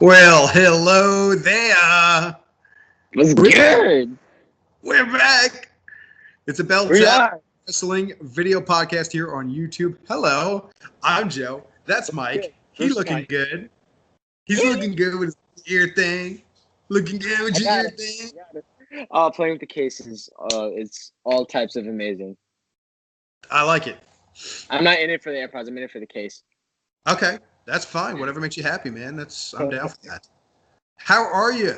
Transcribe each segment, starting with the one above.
Well, hello there. What's We're, good? we're back. It's a Bell We Tap are. Wrestling video podcast here on YouTube. Hello, I'm Joe. That's Mike. He Where's looking Mike? good. He's looking good with his ear thing. Looking good with I your got ear it. thing. I got it. Oh, playing with the cases. It's all types of amazing. I like it. I'm not in it for the AirPods. I'm in it for the case. Okay, that's fine. Whatever makes you happy, man. I'm down for that. How are you?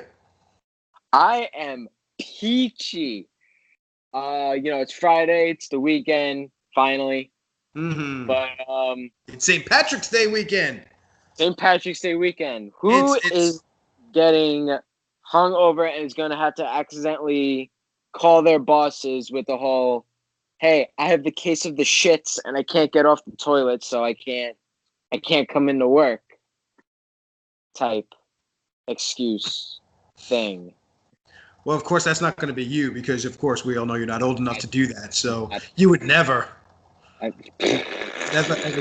I am peachy. It's Friday. It's the weekend. Finally. Mm-hmm. But It's St. Patrick's Day weekend. St. Patrick's Day weekend. Who is getting hungover and is going to have to accidentally call their bosses with the whole, "Hey, I have the case of the shits and I can't get off the toilet, so I can't come into work," type excuse thing. Well, of course, that's not going to be you because, of course, we all know you're not old enough to do that. So you would never. That's not kind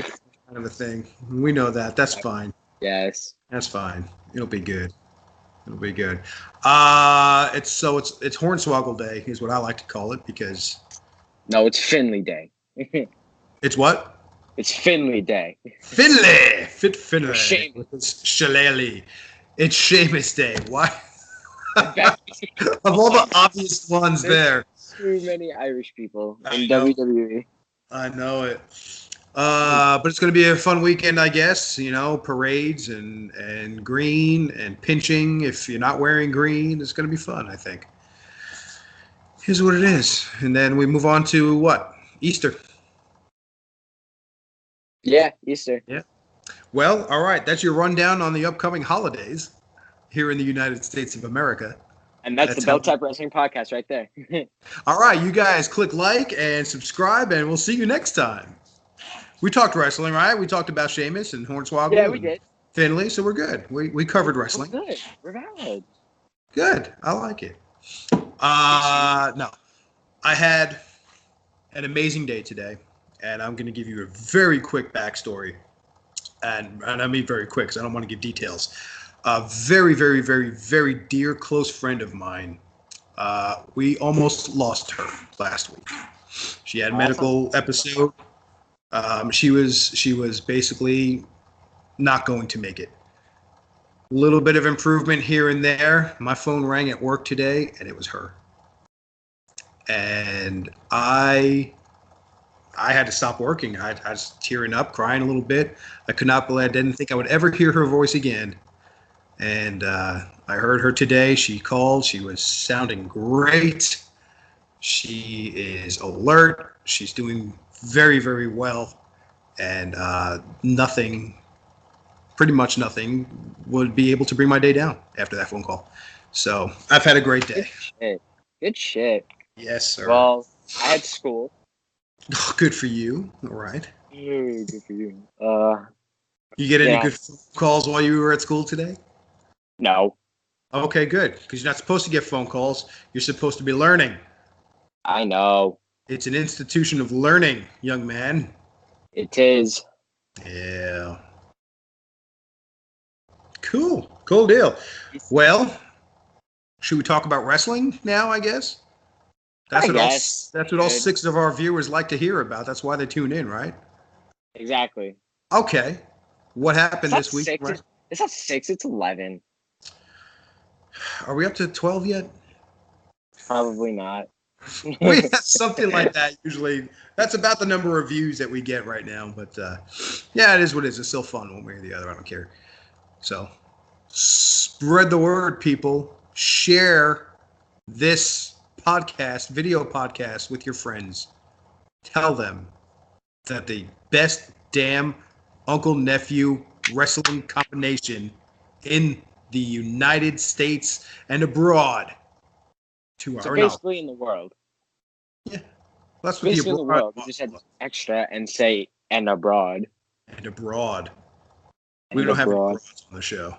of a thing. We know that. That's fine. Yes. That's fine. It'll be good. It'll be good. It's Hornswoggle Day is what I like to call it because. No, it's Finley Day. It's what? It's Finley Day. Finley! Finley. Sheamus. Shillelagh. It's Sheamus Day. Why? Of all the obvious ones there. Too many Irish people in know. WWE. I know it. But it's going to be a fun weekend, I guess. You know, parades and green and pinching. If you're not wearing green, it's going to be fun, I think. Here's what it is. And then we move on to what? Easter. Yeah, Easter. Yeah. Well, all right. That's your rundown on the upcoming holidays here in the United States of America. And that's the Bell Tap Wrestling Podcast right there. All right. You guys click like and subscribe, and we'll see you next time. We talked wrestling, right? We talked about Sheamus and Hornswoggle. Yeah, we did. Finley, so we're good. We covered wrestling. We're good. We're valid. Good. I like it. No. I had an amazing day today, and I'm going to give you a very quick backstory. And I mean very quick because I don't want to give details. A very, very, very, very dear close friend of mine, we almost lost her last week. She had a medical episode. She was basically not going to make it. A little bit of improvement here and there. My phone rang at work today, and it was her. And I had to stop working. I was tearing up, crying a little bit. I could not believe I didn't think I would ever hear her voice again. And I heard her today. She called. She was sounding great. She is alert. She's doing very, very well. And pretty much nothing would be able to bring my day down after that phone call. So I've had a great day. Good shit. Yes, sir. Well, I had school. Good for you. All right. Good for you. You get any good phone calls while you were at school today? No. Okay, good. Because you're not supposed to get phone calls. You're supposed to be learning. I know. It's an institution of learning, young man. It is. Yeah. Cool. Cool deal. Well, should we talk about wrestling now, I guess? That's what all 6 of our viewers like to hear about. That's why they tune in, right? Exactly. Okay. What happened this week? It's not 6, it's 11. Are we up to 12 yet? Probably not. We have something like that usually. That's about the number of views that we get right now. But yeah, it is what it is. It's still fun one way or the other. I don't care. So spread the word, people. Share this video podcast with your friends. Tell them that the best damn uncle-nephew wrestling combination in the United States and abroad. So basically in the world. Yeah. That's what basically in the world. You just had extra and say and abroad. And abroad. We don't have abroads on the show.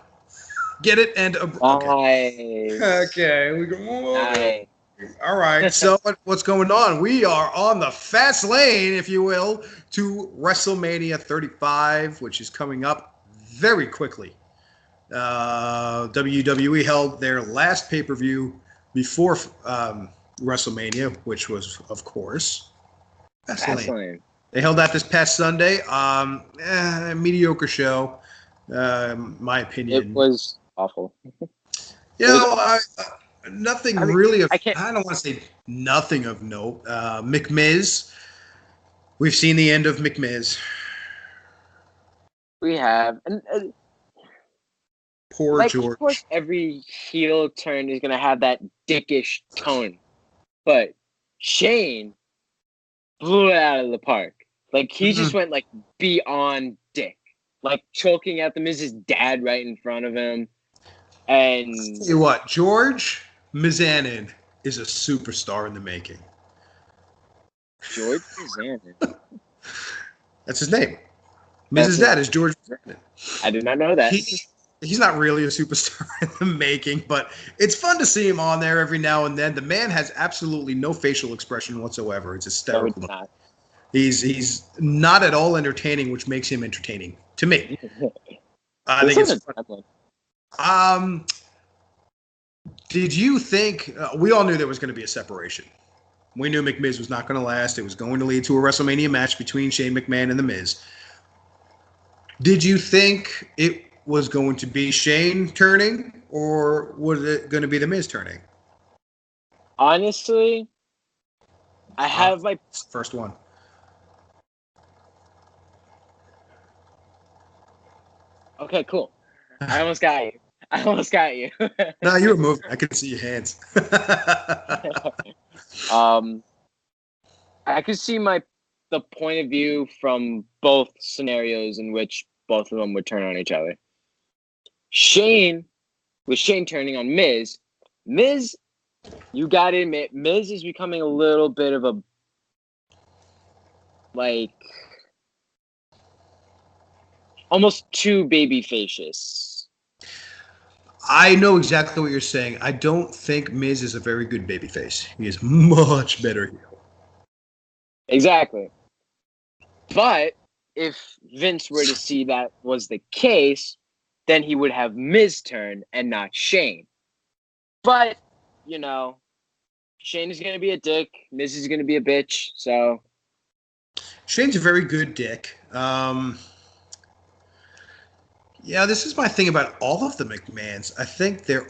Get it? And abroad. Okay. We go. All right. So what's going on? We are on the Fastlane, if you will, to Wrestlemania 35, which is coming up very quickly. WWE held their last pay-per-view before WrestleMania, which was, of course, Fastlane. They held that this past Sunday. Mediocre show, my opinion. It was awful. Nothing really. I don't want to say nothing of note. McMiz. We've seen the end of McMiz. We have. And, Poor George. Of course, every heel turn is going to have that dickish tone. But Shane blew it out of the park. Like, he just went, like, beyond dick. Like, choking out the Miz's dad right in front of him. And I'll tell you what, George Mizanin is a superstar in the making. George Mizanin? That's his name. Miz's dad is George Mizanin. I did not know that. He's not really a superstar in the making, but it's fun to see him on there every now and then. The man has absolutely no facial expression whatsoever. It's hysterical. No, it's not. He's not at all entertaining, which makes him entertaining to me. I think it's fun. Did you think we all knew there was going to be a separation? We knew McMiz was not going to last. It was going to lead to a WrestleMania match between Shane McMahon and The Miz. Did you think it was going to be Shane turning, or was it going to be The Miz turning? Honestly, I have my first one. Okay, cool. I almost got you. No, you were moving. I could see your hands. I could see the point of view from both scenarios in which both of them would turn on each other. Shane turning on Miz. Miz, you gotta admit, Miz is becoming a little bit of a almost too baby-facious. I know exactly what you're saying. I don't think Miz is a very good babyface. He is much better heel. Exactly. But if Vince were to see that was the case, then he would have Miz turn and not Shane. But, Shane is going to be a dick. Miz is going to be a bitch. So Shane's a very good dick. Yeah, this is my thing about all of the McMahons. I think they're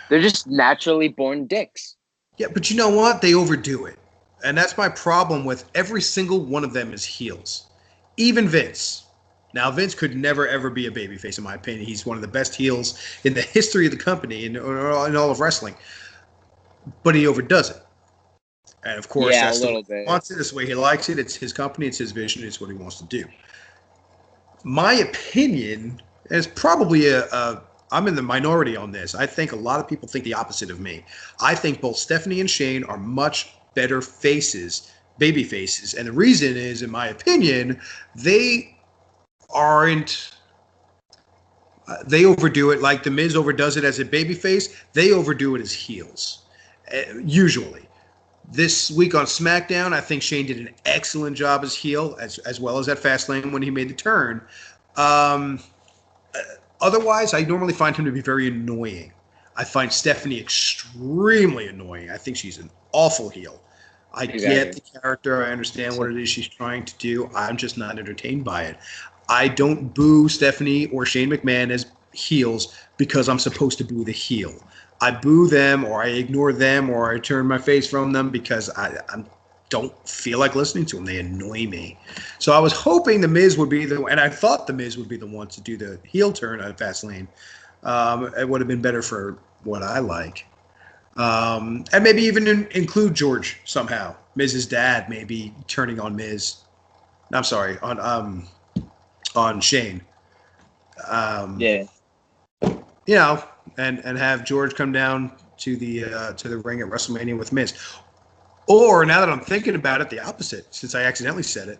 just naturally born dicks. Yeah, but you know what? They overdo it. And that's my problem with every single one of them is heels. Even Vince. Now, Vince could never, ever be a babyface, in my opinion. He's one of the best heels in the history of the company and in all of wrestling. But he overdoes it. And, of course, that's the way he wants it. That's the way he likes it. It's his company. It's his vision. It's what he wants to do. My opinion is probably I'm in the minority on this. I think a lot of people think the opposite of me. I think both Stephanie and Shane are much better baby faces. And the reason is, in my opinion, they overdo it. Like The Miz overdoes it as a baby face. They overdo it as heels, usually. This week on SmackDown, I think Shane did an excellent job as heel, as well as at Fastlane when he made the turn. Otherwise, I normally find him to be very annoying. I find Stephanie extremely annoying. I think she's an awful heel. I get the character. I understand what it is she's trying to do. I'm just not entertained by it. I don't boo Stephanie or Shane McMahon as heels because I'm supposed to boo the heel. I boo them, or I ignore them, or I turn my face from them because I don't feel like listening to them. They annoy me. So I was hoping The Miz would be and I thought The Miz would be the one to do the heel turn at Fastlane. It would have been better for what I like. And maybe even include George somehow. Miz's dad maybe turning on Miz. I'm sorry, on Shane. Yeah. And have George come down to the ring at WrestleMania with Miz. Or, now that I'm thinking about it, the opposite, since I accidentally said it.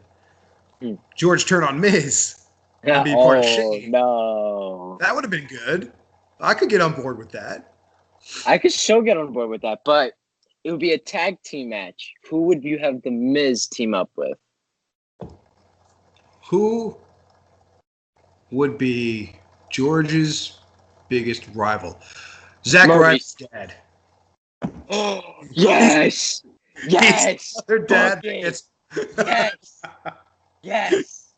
George turn on Miz and be part of Shane. No. That would have been good. I could get on board with that. I could still get on board with that, but it would be a tag team match. Who would you have the Miz team up with? Who? would be George's biggest rival, Zack Ryder's dad. Oh, yes. Yes. Their dad. Yes. Yes.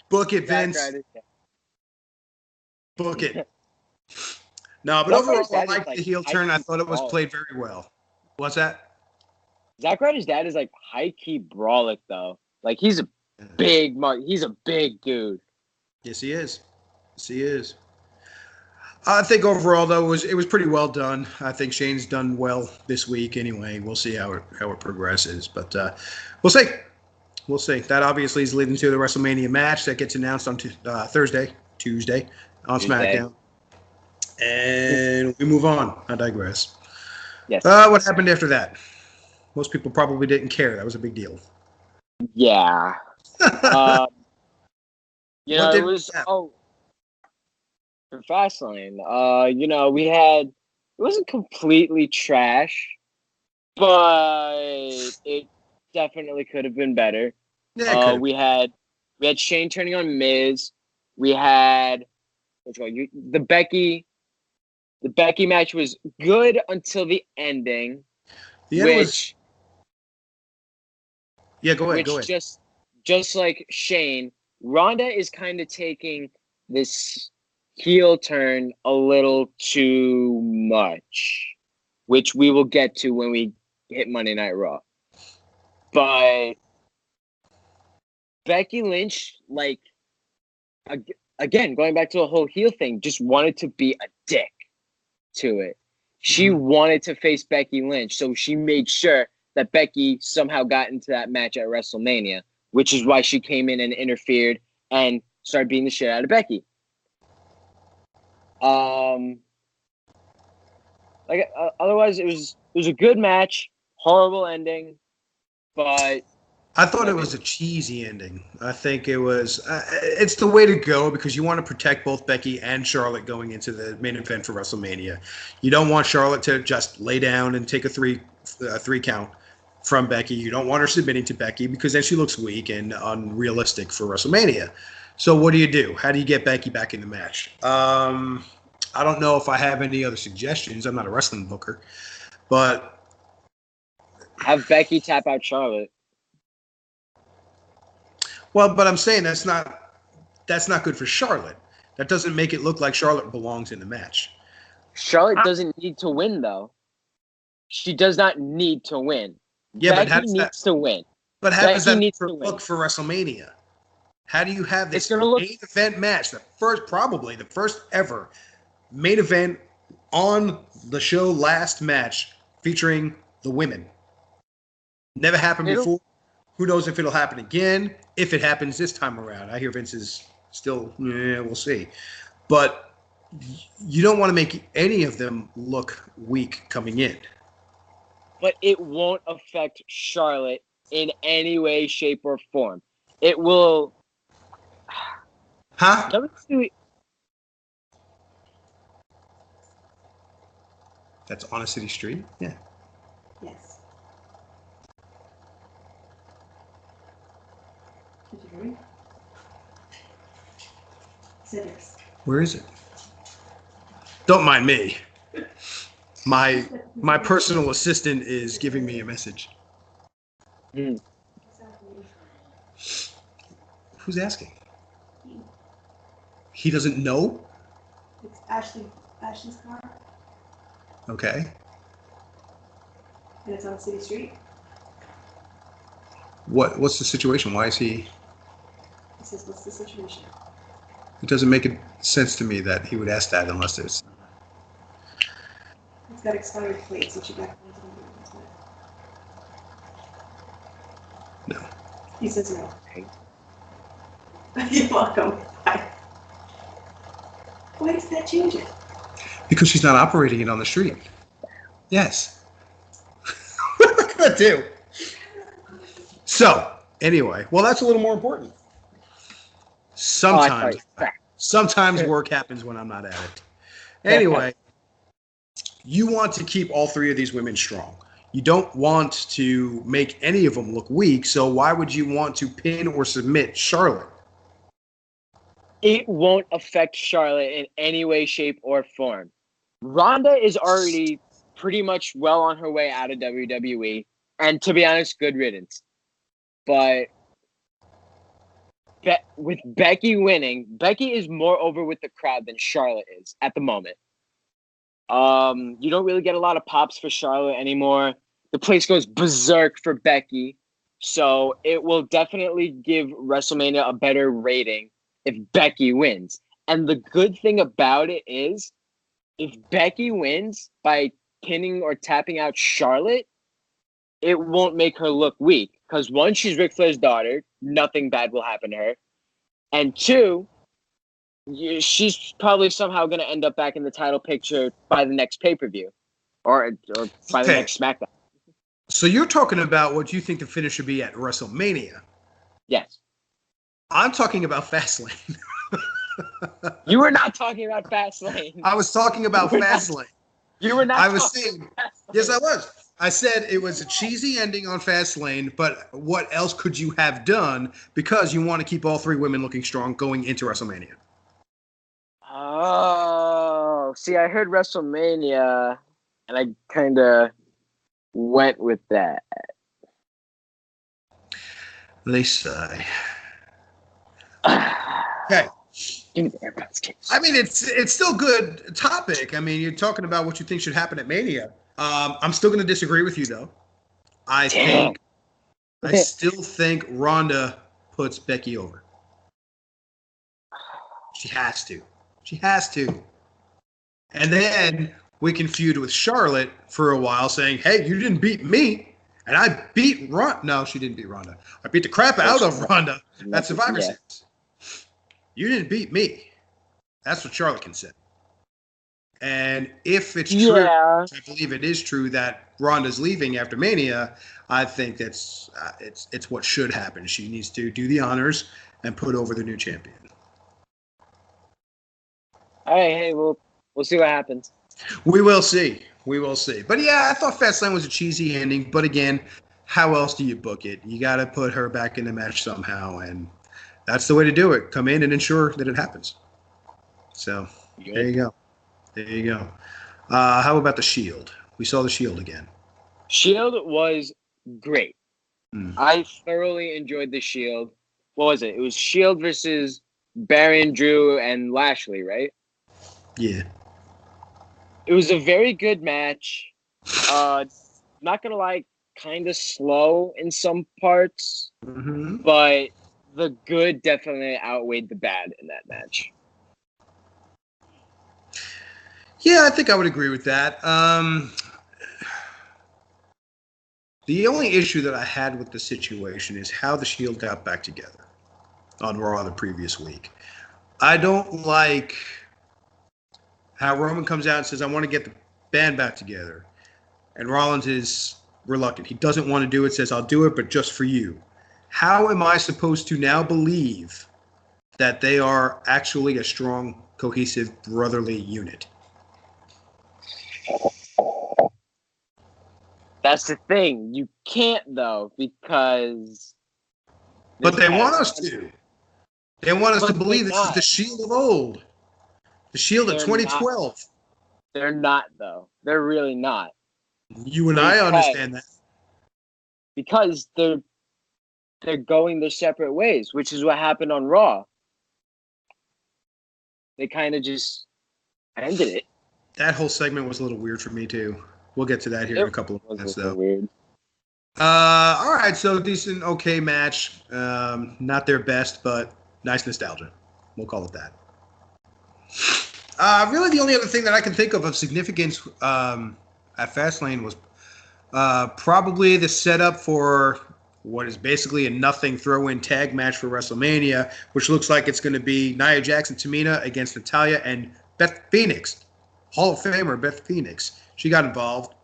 Book it, Zack Vince. Ryder's dad. Book it. No, but Zack overall, Ryder's I dad is, liked like, the heel turn. I thought it was brawling. played very well. What's that? Zack Ryder's dad is like high key brawlic though. Like he's a big dude. Yes, he is. Yes, he is. I think overall, though, it was pretty well done. I think Shane's done well this week. Anyway, we'll see how it progresses, but we'll see. We'll see. That obviously is leading to the WrestleMania match that gets announced on Tuesday on SmackDown, and we move on. I digress. Yes. What happened after that? Most people probably didn't care. That was a big deal. Yeah. It was for Fastlane. It wasn't completely trash, but it definitely could have been better. Yeah, we had Shane turning on Miz. We had the Becky match was good until the ending. The end was. Yeah, go ahead. Just like Shane, Ronda is kind of taking this heel turn a little too much, which we will get to when we hit Monday Night Raw. But Becky Lynch, like, again, going back to a whole heel thing, just wanted to be a dick to it. She wanted to face Becky Lynch, so she made sure that Becky somehow got into that match at WrestleMania, which is why she came in and interfered and started beating the shit out of Becky. Otherwise, it was a good match, horrible ending, but I thought it was a cheesy ending. I think it was. It's the way to go because you want to protect both Becky and Charlotte going into the main event for WrestleMania. You don't want Charlotte to just lay down and take a three count from Becky. You don't want her submitting to Becky because then she looks weak and unrealistic for WrestleMania. So what do? How do you get Becky back in the match? I don't know if I have any other suggestions. I'm not a wrestling booker, but have Becky tap out Charlotte. Well, but I'm saying that's not good for Charlotte. That doesn't make it look like Charlotte belongs in the match. Charlotte doesn't need to win, though. She does not need to win. Yeah, Becky needs to win. But how does that look for WrestleMania? How do you have this main event match, probably the first ever main event on the show last match featuring the women? Never happened before. Who knows if it'll happen again, if it happens this time around. I hear Vince is still, we'll see. But you don't want to make any of them look weak coming in. But it won't affect Charlotte in any way, shape, or form. It will... Huh? That's on a city street? Yeah. Yes. Did you hear me? Said yes. Where is it? Don't mind me. My personal assistant is giving me a message. Who's asking? He doesn't know? It's Ashley's car. Okay. And it's on City Street. What's the situation? Why is he? He says, "What's the situation?" It doesn't make sense to me that he would ask that unless there's. It's got expired plates, which you got. No. He says no. You're welcome. Bye. Why does that change it? Because she's not operating it on the street. Yes. What am I gonna do? So, anyway, well, that's a little more important. Sometimes work happens when I'm not at it. Anyway, you want to keep all three of these women strong. You don't want to make any of them look weak, so why would you want to pin or submit Charlotte? it won't affect Charlotte in any way, shape, or form. Ronda is already pretty much well on her way out of WWE, and to be honest, good riddance. But with Becky winning, Becky is more over with the crowd than Charlotte is at the moment. You don't really get a lot of pops for Charlotte anymore. The place goes berserk for Becky. So it will definitely give WrestleMania a better rating if Becky wins. And the good thing about it is, if Becky wins by pinning or tapping out Charlotte, it won't make her look weak. Because one, she's Ric Flair's daughter. Nothing bad will happen to her. And two, she's probably somehow going to end up back in the title picture by the next pay-per-view. Or by the next SmackDown. So you're talking about what you think the finish should be at WrestleMania. Yes. I'm talking about Fastlane. You were not talking about Fastlane. I was talking about Fastlane. You were not. I was saying, yes, I was. I said it was a cheesy ending on Fastlane, but what else could you have done because you want to keep all three women looking strong going into WrestleMania? Oh, see, I heard WrestleMania, and I kind of went with that. They sigh. Okay. I mean, it's still good topic. I mean, you're talking about what you think should happen at Mania. I'm still going to disagree with you, though. I still think Ronda puts Becky over. She has to. She has to. And then we can feud with Charlotte for a while, saying, "Hey, you didn't beat me, and I beat Ronda." No, she didn't beat Ronda. I beat the crap out of Ronda at Survivor Series. You didn't beat me. That's what Charlotte can say. And if it's true, I believe it is true that Ronda's leaving after Mania, I think that's it's what should happen. She needs to do the honors and put over the new champion. All right, hey, we'll see what happens. We will see. We will see. But yeah, I thought Fastlane was a cheesy ending. But again, how else do you book it? You got to put her back in the match somehow, and that's the way to do it. Come in and ensure that it happens. So there you go. There you go. How about the Shield? We saw the Shield again. Shield was great. I thoroughly enjoyed the Shield. What was it? It was Shield versus BRYAN, Drew, and Lashley, right? Yeah. It was a very good match. Not gonna lie, kind of slow in some parts, but the good definitely outweighed the bad in that match. Yeah, I think I would agree with that. The only issue that I had with the situation is how the Shield got back together on Raw the previous week. I don't like how Roman comes out and says, "I want to get the band back together." And Rollins is reluctant. He doesn't want to do it, says, "I'll do it, but just for you." How am I supposed to now believe that they are actually a strong, cohesive, brotherly unit? That's the thing. You can't, though, because... But they want us to. They want us to believe this is the Shield of old. The Shield of 2012. They're not, though. They're really not. You and I understand that. Because they're going their separate ways, which is what happened on Raw. They kind of just ended it. That whole segment was a little weird for me, too. We'll get to that here in a couple of minutes, though. Weird. All right, so decent, okay match. Not their best, but nice nostalgia. We'll call it that. Really, the only other thing that I can think of significance at Fastlane was probably the setup for what is basically a nothing throw-in tag match for WrestleMania, which looks like it's going to be Nia Jax and Tamina against Natalya and Beth Phoenix. Hall of Famer Beth Phoenix. She got involved.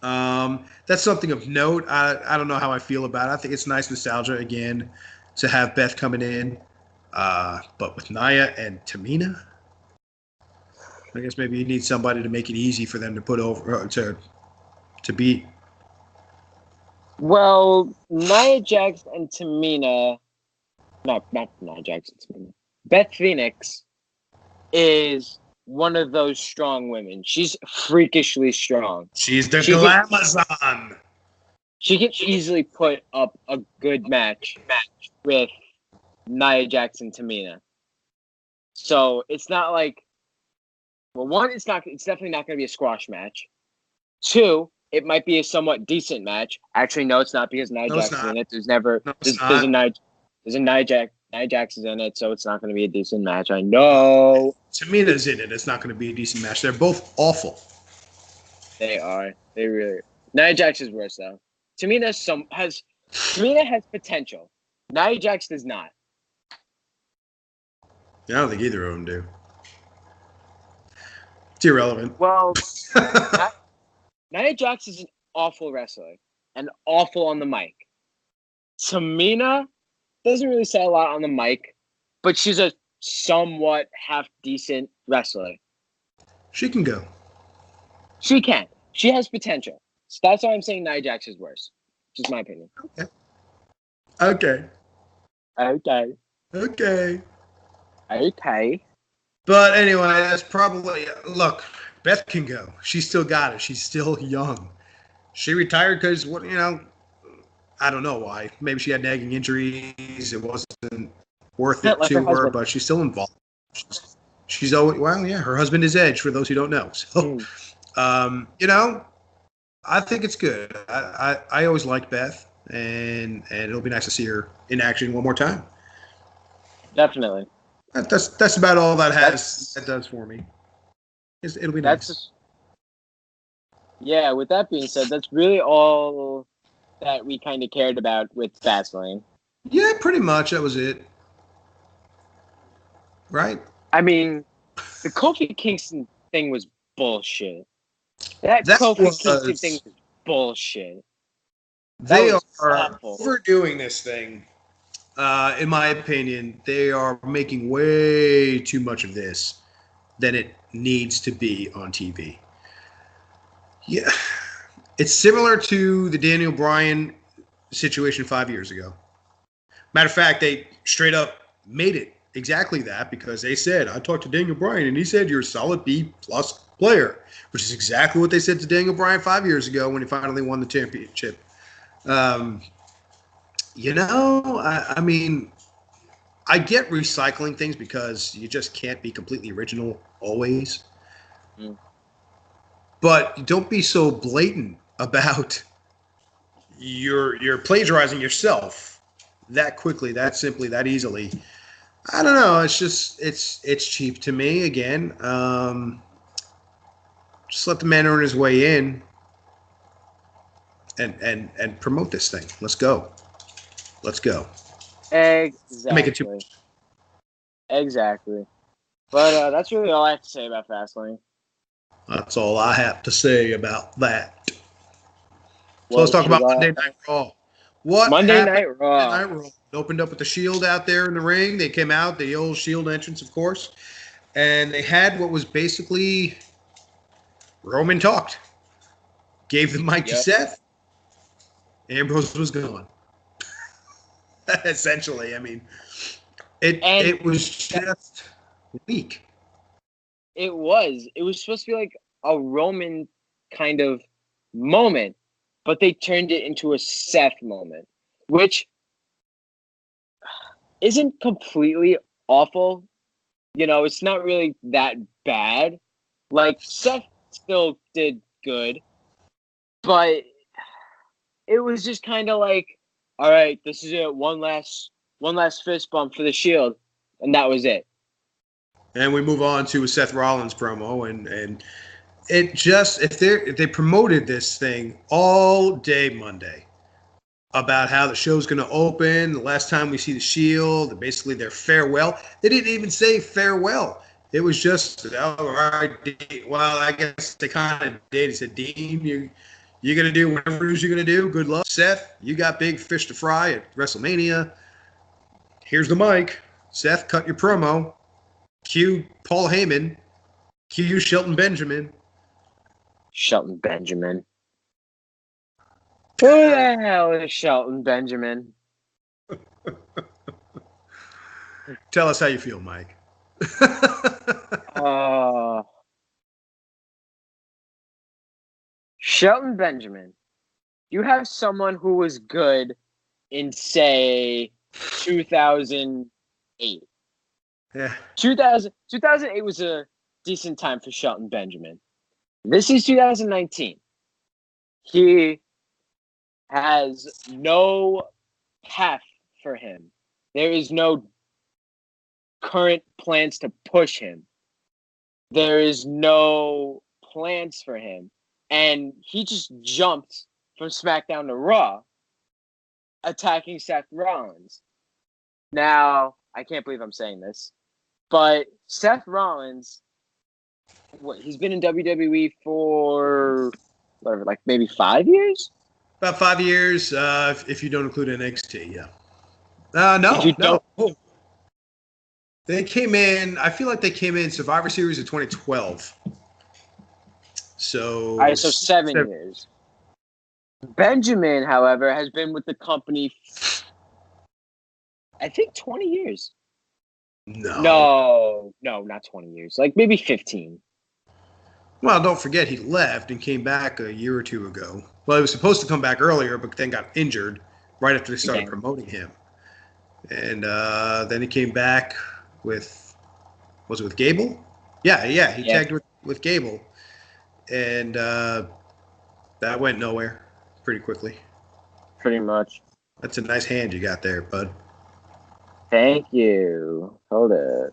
That's something of note. I don't know how I feel about it. I think it's nice nostalgia again to have Beth coming in. But with Nia and Tamina, I guess maybe you need somebody to make it easy for them to put over to beat. Well, Nia Jax and Tamina, not Nia Jax and Tamina. Beth Phoenix is one of those strong women. She's freakishly strong. She's the glamazon. She can easily put up a good match with Nia Jax and Tamina. So it's not like, well, one, it's definitely not going to be a squash match. Two, it might be a somewhat decent match. Actually, no, it's not, because Nia Jax is in it. There's a Nia Jax is in it, so it's not going to be a decent match. I know. Tamina's in it. It's not going to be a decent match. They're both awful. They are. They really are. Nia Jax is worse, though. Tamina has potential. Nia Jax does not. I don't think either of them do. It's irrelevant. Well, Nia Jax is an awful wrestler and awful on the mic. Tamina doesn't really say a lot on the mic, but she's a somewhat half-decent wrestler. She can go. She can. She has potential. So that's why I'm saying Nia Jax is worse. Just my opinion. Okay. But anyway, that's probably... Look, Beth can go. She's still got it. She's still young. She retired because, I don't know why. Maybe she had nagging injuries. It wasn't worth it to her, but she's still involved. She's always... Well, yeah, her husband is Edge, for those who don't know. So, I think it's good. I always liked Beth, and it'll be nice to see her in action one more time. Definitely. That's about all that does for me. It'll be nice. Yeah, with that being said, that's really all that we kind of cared about with Fastlane. Yeah, pretty much. That was it. Right? I mean, the Kofi Kingston thing was bullshit. That Kofi Kingston thing was bullshit. They are overdoing this thing. In my opinion, they are making way too much of this than it needs to be on TV. Yeah, it's similar to the Daniel Bryan situation 5 years ago. Matter of fact, they straight up made it exactly that, because they said, I talked to Daniel Bryan and he said you're a solid B+ player, which is exactly what they said to Daniel Bryan 5 years ago when he finally won the championship. I mean, I get recycling things because you just can't be completely original always. But don't be so blatant about you're plagiarizing yourself that quickly, that simply, that easily. I don't know. It's just it's cheap to me. Again, just let the man earn his way in and promote this thing. Let's go. Exactly. Make it too. Exactly. But that's really all I have to say about Fastlane. That's all I have to say about that. So let's talk about Monday Night Raw. Monday Night Raw. It opened up with the Shield out there in the ring. They came out, the old Shield entrance, of course. And they had what was basically Roman talked. Gave the mic to Seth. Ambrose was gone. Essentially, I mean, it was just weak. It was supposed to be like a Roman kind of moment, but they turned it into a Seth moment, which isn't completely awful. It's not really that bad. Like, Seth still did good, but it was just kind of like, all right, this is it. One last fist bump for the Shield, and that was it. And we move on to a Seth Rollins promo, and it just if they promoted this thing all day Monday about how the show's going to open, the last time we see the Shield, basically their farewell. They didn't even say farewell. It was just, all right, well, I guess they kind of did. He said, Dean, you're going to do whatever it is you're going to do. Good luck. Seth, you got big fish to fry at WrestleMania. Here's the mic. Seth, cut your promo. Cue Paul Heyman. Cue Shelton Benjamin. Shelton Benjamin. Who the hell is Shelton Benjamin? Tell us how you feel, Mike. Shelton Benjamin. You have someone who was good in, say, 2008. Yeah. 2008 was a decent time for Shelton Benjamin. This is 2019. He has no path for him. There is no current plans to push him. There is no plans for him. And he just jumped from SmackDown to Raw, attacking Seth Rollins. Now, I can't believe I'm saying this, but Seth Rollins, he's been in WWE for, whatever, like maybe 5 years? About 5 years, if you don't include NXT, yeah. No. They came in, I feel like they came in Survivor Series of 2012. So, all right, so 7 years. Benjamin, however, has been with the company, I think 20 years. No, not 20 years. Like maybe 15. Well, don't forget he left and came back a year or two ago. Well, he was supposed to come back earlier, but then got injured right after they started promoting him. And then he came back with, was it with Gable? Yeah, he tagged with Gable. And that went nowhere pretty quickly. Pretty much. That's a nice hand you got there, bud. Thank you. Hold it.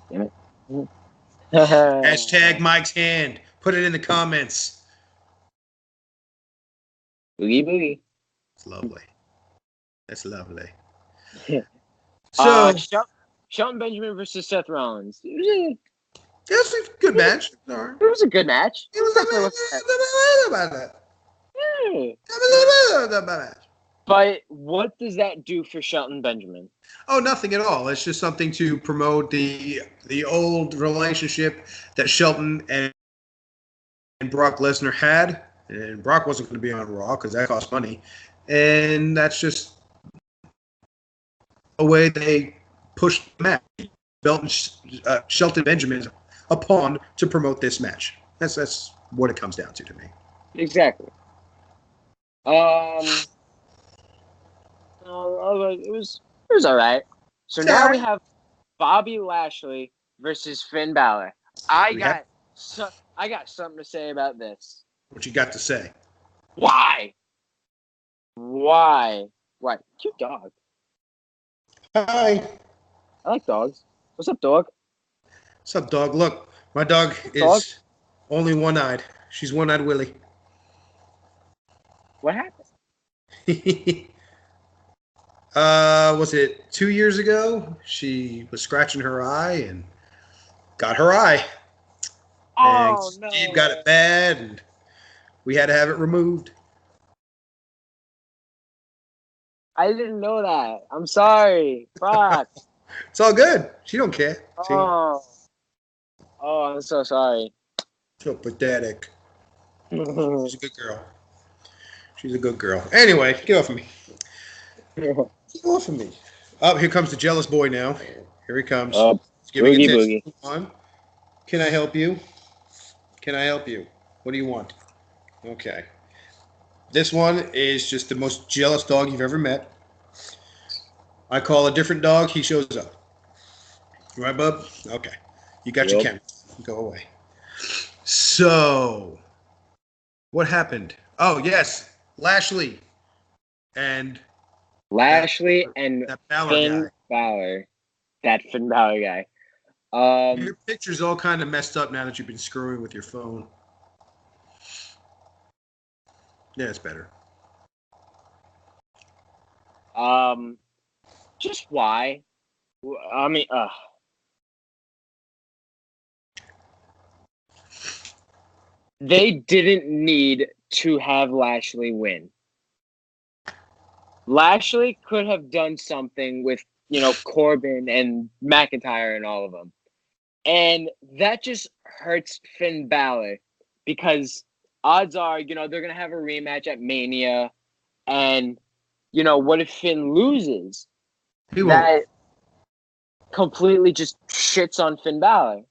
Damn it. Hashtag Mike's hand. Put it in the comments. Boogie boogie. It's lovely. That's lovely. So, Shelton Benjamin versus Seth Rollins. It was a good match. It was a good match. It was about that. But what does that do for Shelton Benjamin? Oh, nothing at all. It's just something to promote the old relationship that Shelton and Brock Lesnar had. And Brock wasn't going to be on Raw because that cost money. And that's just a way they pushed the match. Shelton Benjamin is a pawn to promote this match. That's what it comes down to me. Exactly. It was all right. So now we have Bobby Lashley versus Finn Balor. I got something to say about this. What you got to say? Why? Cute dog. Hi. I like dogs. What's up, dog? What's up, dog? Look, my dog is only one-eyed. She's one-eyed Willie. What happened? Was it 2 years ago? She was scratching her eye and got her eye. Oh, and no. Steve got it bad, and we had to have it removed. I didn't know that. I'm sorry. Fuck. It's all good. She don't care. Oh, I'm so sorry. So pathetic. She's a good girl. She's a good girl. Anyway, get off of me. Get off of me. Oh, here comes the jealous boy now. Here he comes. Oh, boogie. On. Can I help you? What do you want? Okay. This one is just the most jealous dog you've ever met. I call a different dog, he shows up. Right, bub? Okay. You got your camera. Go away. So, what happened? Oh, yes. Lashley and Finn Balor. That Finn Balor guy. Your picture's all kind of messed up now that you've been screwing with your phone. Yeah, it's better. Just why? I mean, they didn't need to have Lashley win. Lashley could have done something with, Corbin and McIntyre and all of them. And that just hurts Finn Balor because odds are, they're going to have a rematch at Mania. And what if Finn loses? He won't. That completely just shits on Finn Balor.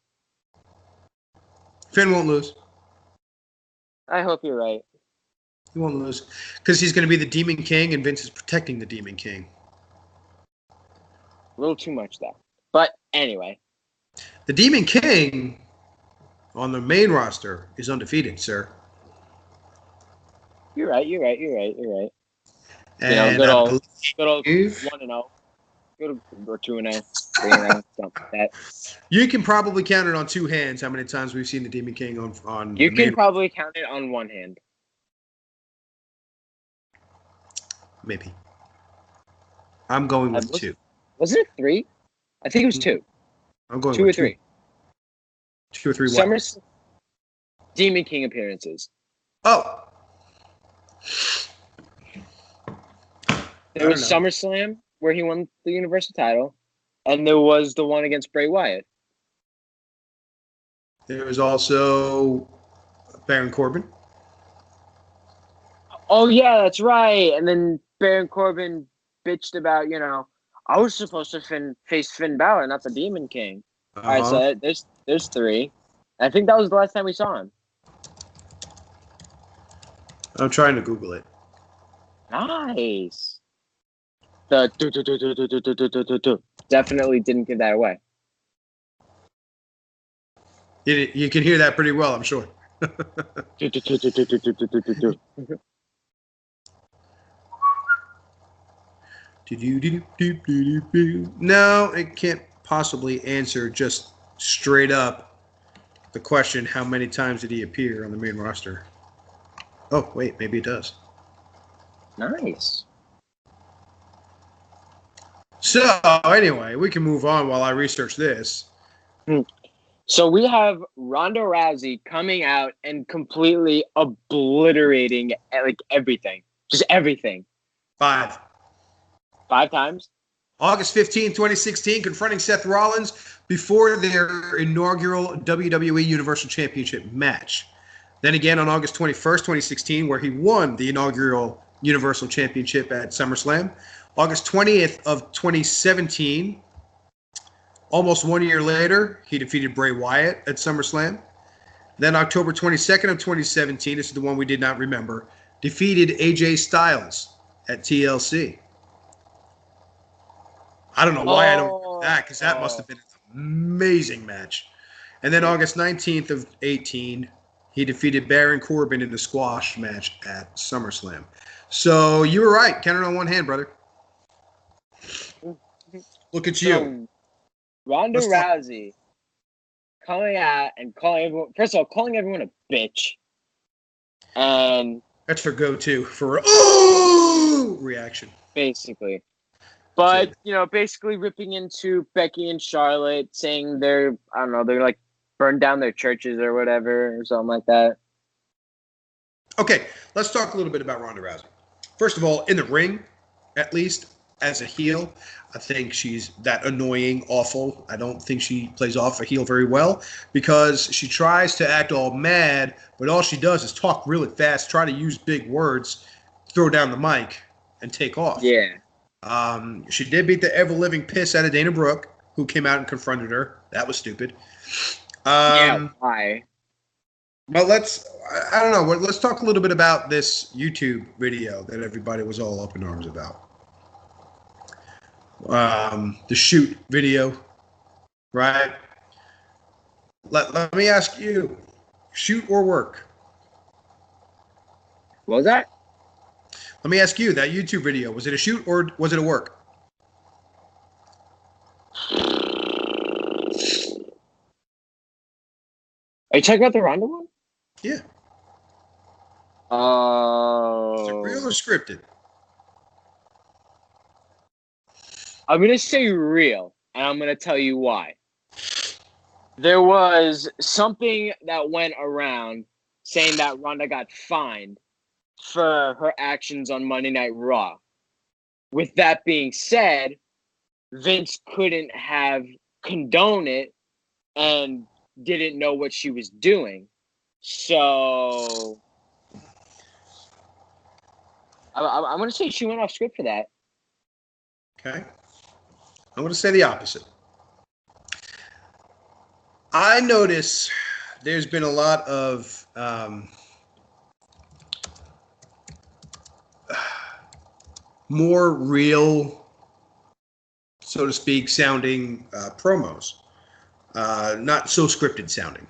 Finn won't lose. I hope you're right. He won't lose. Because he's going to be the Demon King, and Vince is protecting the Demon King. A little too much, though. But anyway. The Demon King on the main roster is undefeated, sir. You're right. And good old 1-0. Good or 2-0. 3-0. Something like that. You can probably count it on two hands how many times we've seen the Demon King on You can probably count it on one hand. Maybe. I'm going with 2. Wasn't it 3? I think it was 2. I'm going 2 with or 3. 2 or 3 what? Summer's Demon King appearances. Oh. There was SummerSlam where he won the Universal title, and there was the one against Bray Wyatt. There was also Baron Corbin. Oh, yeah, that's right. And then Baron Corbin bitched about, I was supposed to face Finn Balor, not the Demon King. Uh-huh. All right, so there's 3. I think that was the last time we saw him. I'm trying to Google it. Nice. The definitely didn't give that away. You can hear that pretty well, I'm sure. No, it can't possibly answer just straight up the question, how many times did he appear on the main roster? Oh, wait, maybe it does. Nice. So, anyway, we can move on while I research this. So we have Ronda Rousey coming out and completely obliterating everything. Just everything. 5 times? August 15, 2016, confronting Seth Rollins before their inaugural WWE Universal Championship match. Then again on August 21st, 2016, where he won the inaugural Universal Championship at SummerSlam. August 20th of 2017, almost 1 year later, he defeated Bray Wyatt at SummerSlam. Then October 22nd of 2017, this is the one we did not remember, defeated AJ Styles at TLC. I don't know why I don't remember that, because that must have been an amazing match. And then August 19th of 18, he defeated Baron Corbin in the squash match at SummerSlam. So you were right. Count it on one hand, brother. Look at you. Ronda Rousey coming out and calling everyone, first of all, calling everyone a bitch. And that's her go-to for ooh reaction. Basically. But, basically ripping into Becky and Charlotte, saying they're like burned down their churches or whatever, or something like that. Okay, let's talk a little bit about Ronda Rousey. First of all, in the ring, at least, as a heel, I think she's that annoying, awful. I don't think she plays off a heel very well because she tries to act all mad, but all she does is talk really fast, try to use big words, throw down the mic, and take off. Yeah. She did beat the ever-living piss out of Dana Brooke, who came out and confronted her. That was stupid. Yeah, why? But let's talk a little bit about this YouTube video that everybody was all up in arms about. The shoot video, right? Let me ask you, shoot or work? What was that? Let me ask you, that YouTube video, was it a shoot or was it a work? Are you talking about the Ronda one? Yeah. Is it real or scripted? I'm going to say real, and I'm going to tell you why. There was something that went around saying that Ronda got fined for her actions on Monday Night Raw. With that being said, Vince couldn't have condoned it and didn't know what she was doing. So I'm going to say she went off script for that. Okay. I'm going to say the opposite. I notice there's been a lot of more real, so to speak, sounding promos. Not so scripted sounding.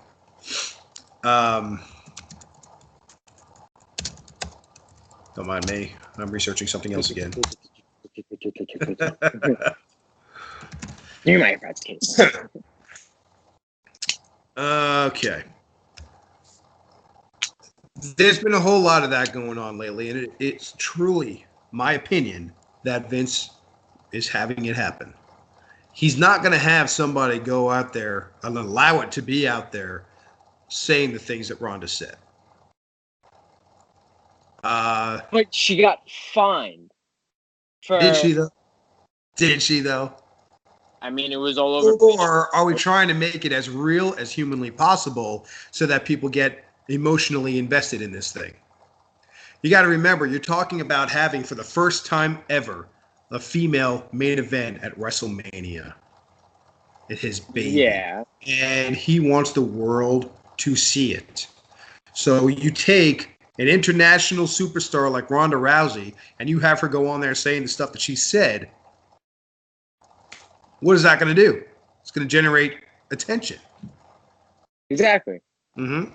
Don't mind me. I'm researching something else again. You're my friend's case. Okay. There's been a whole lot of that going on lately, and it's truly my opinion that Vince is having it happen. He's not going to have somebody go out there and allow it to be out there saying the things that Ronda said. But she got fined. Did she though? Did she though? I mean, it was all over. Or are we trying to make it as real as humanly possible so that people get emotionally invested in this thing? You got to remember, you're talking about having, for the first time ever, a female main event at Wrestlemania. It his baby. Yeah. And he wants the world to see it. So you take an international superstar like Ronda Rousey and you have her go on there saying the stuff that she said. What is that going to do? It's going to generate attention. Exactly. Mm-hmm.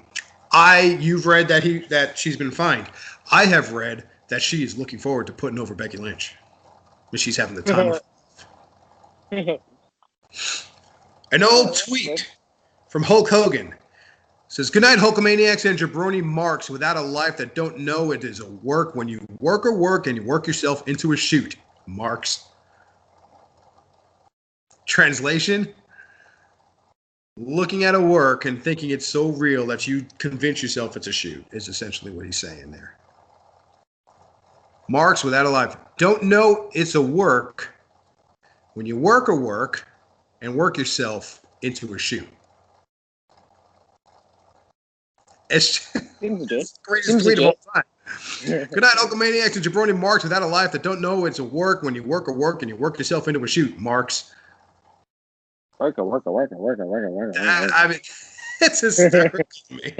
You've read that she's been fined. I have read that she is looking forward to putting over Becky Lynch. But she's having the time of An old tweet from Hulk Hogan says, "Good night, Hulkamaniacs and jabroni marks without a life that don't know it is a work when you work and you work yourself into a shoot. Marks." Translation: looking at a work and thinking it's so real that you convince yourself it's a shoot is essentially what he's saying there. Marks without a life. Don't know it's a work when you work a work and work yourself into a shoot. It's the greatest tweet of all time. Good night, Hulkamaniacs and jabroni marks without a life that don't know it's a work when you work a work and you work yourself into a shoot. Marks. Work. I mean, it's hysterical to me.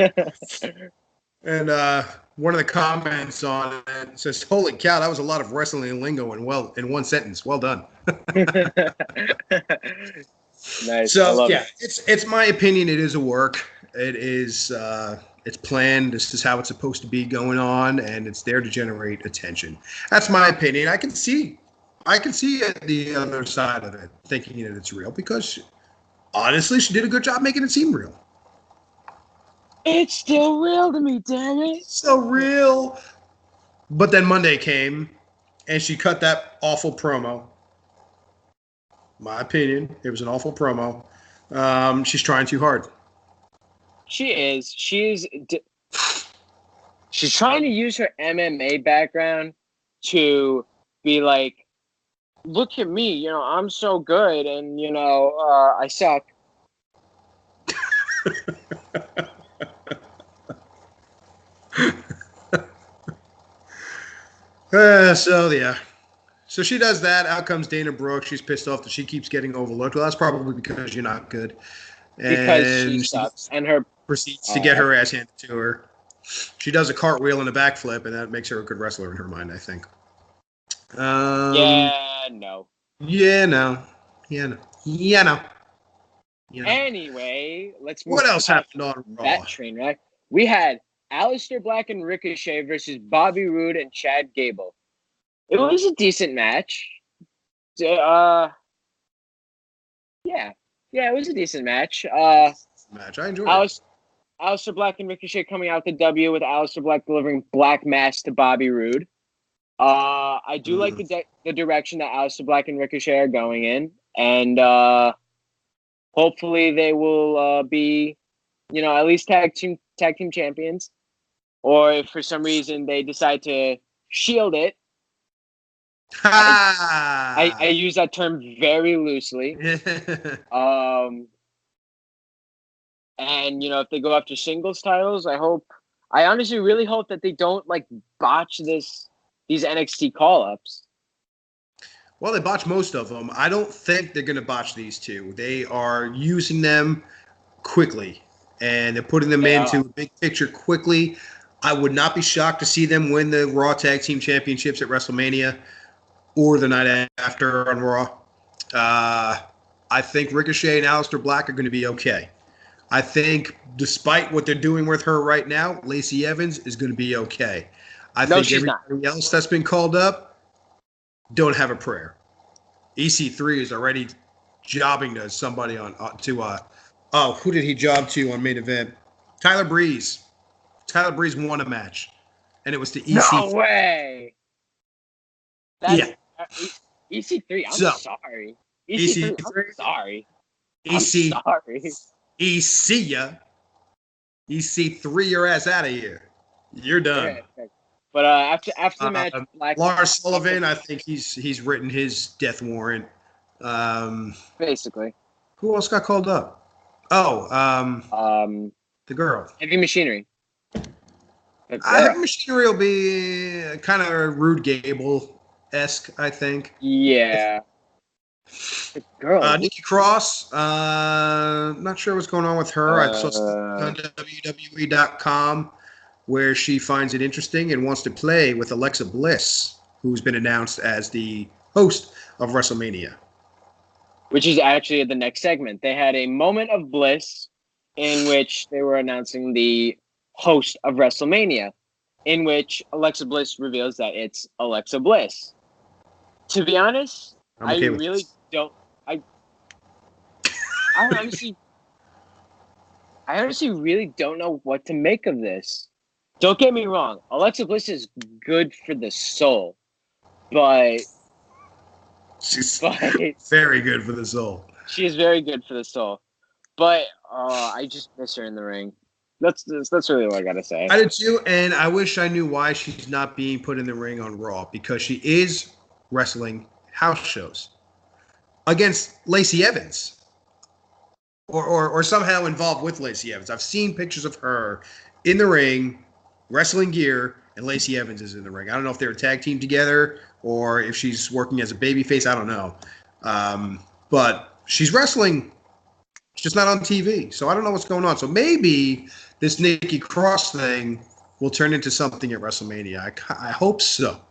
And one of the comments on it says, "Holy cow, that was a lot of wrestling lingo in one sentence. Well done." Nice. So yeah, it's my opinion. It is a work. It is it's planned. This is how it's supposed to be going on, and it's there to generate attention. That's my opinion. I can see the other side of it, thinking that it's real, because honestly, she did a good job making it seem real. It's still real to me, damn it. So real. But then Monday came, and she cut that awful promo. My opinion, it was an awful promo. She's trying too hard. She is. She's trying to use her MMA background to be like, look at me, I'm so good, and I suck. So she does that. Out comes Dana Brooke. She's pissed off that she keeps getting overlooked. Well, that's probably because you're not good. Because she sucks, and her proceeds to get her ass handed to her. She does a cartwheel and a backflip, and that makes her a good wrestler in her mind, I think. No. Anyway, let's move. What else happened on Raw? That train wreck. We had Aleister Black and Ricochet versus Bobby Roode and Chad Gable. It was a decent match. It was a decent match. I enjoyed it. Aleister Black and Ricochet coming out the W, with Aleister Black delivering Black Mass to Bobby Roode. I do like the direction that Aleister Black and Ricochet are going in, and hopefully they will be, at least tag team champions. Or if for some reason they decide to shield it. I use that term very loosely. And if they go after singles titles, I honestly really hope that they don't botch this these NXT call-ups. Well, they botched most of them. I don't think they're going to botch these two. They are using them quickly, and they're putting them into a big picture quickly. I would not be shocked to see them win the Raw Tag Team Championships at WrestleMania or the night after on Raw. I think Ricochet and Aleister Black are going to be okay. I think despite what they're doing with her right now, Lacey Evans is going to be okay. I think everybody else that's been called up don't have a prayer. EC3 is already jobbing to somebody who did he job to on main event? Tyler Breeze. Tyler Breeze won a match, and it was to EC3. No way. That's, EC3, I'm sorry. EC3, I'm sorry. I'm sorry. EC EC3 your ass out of here. You're done. Okay. But after the match, Lars Sullivan, I think he's written his death warrant. Basically. Who else got called up? The girl. Heavy Machinery. Heavy Machinery will be kind of Rude Gable-esque, I think. Yeah. The girl. Nikki Cross. Not sure what's going on with her. I saw on WWE.com where she finds it interesting and wants to play with Alexa Bliss, who's been announced as the host of WrestleMania. Which is actually the next segment. They had a moment of bliss in which they were announcing the host of WrestleMania, in which Alexa Bliss reveals that it's Alexa Bliss. To be honest, I honestly really don't know what to make of this. Don't get me wrong. Alexa Bliss is good for the soul, but she's very good for the soul. She is very good for the soul, but I just miss her in the ring. That's really what I gotta say. I did too, and I wish I knew why she's not being put in the ring on Raw, because she is wrestling house shows against Lacey Evans, or somehow involved with Lacey Evans. I've seen pictures of her in the ring, wrestling gear, and Lacey Evans is in the ring. I don't know if they're a tag team together or if she's working as a babyface. I don't know, but she's wrestling. It's just not on TV, so I don't know what's going on. So maybe this Nikki Cross thing will turn into something at WrestleMania. I hope so.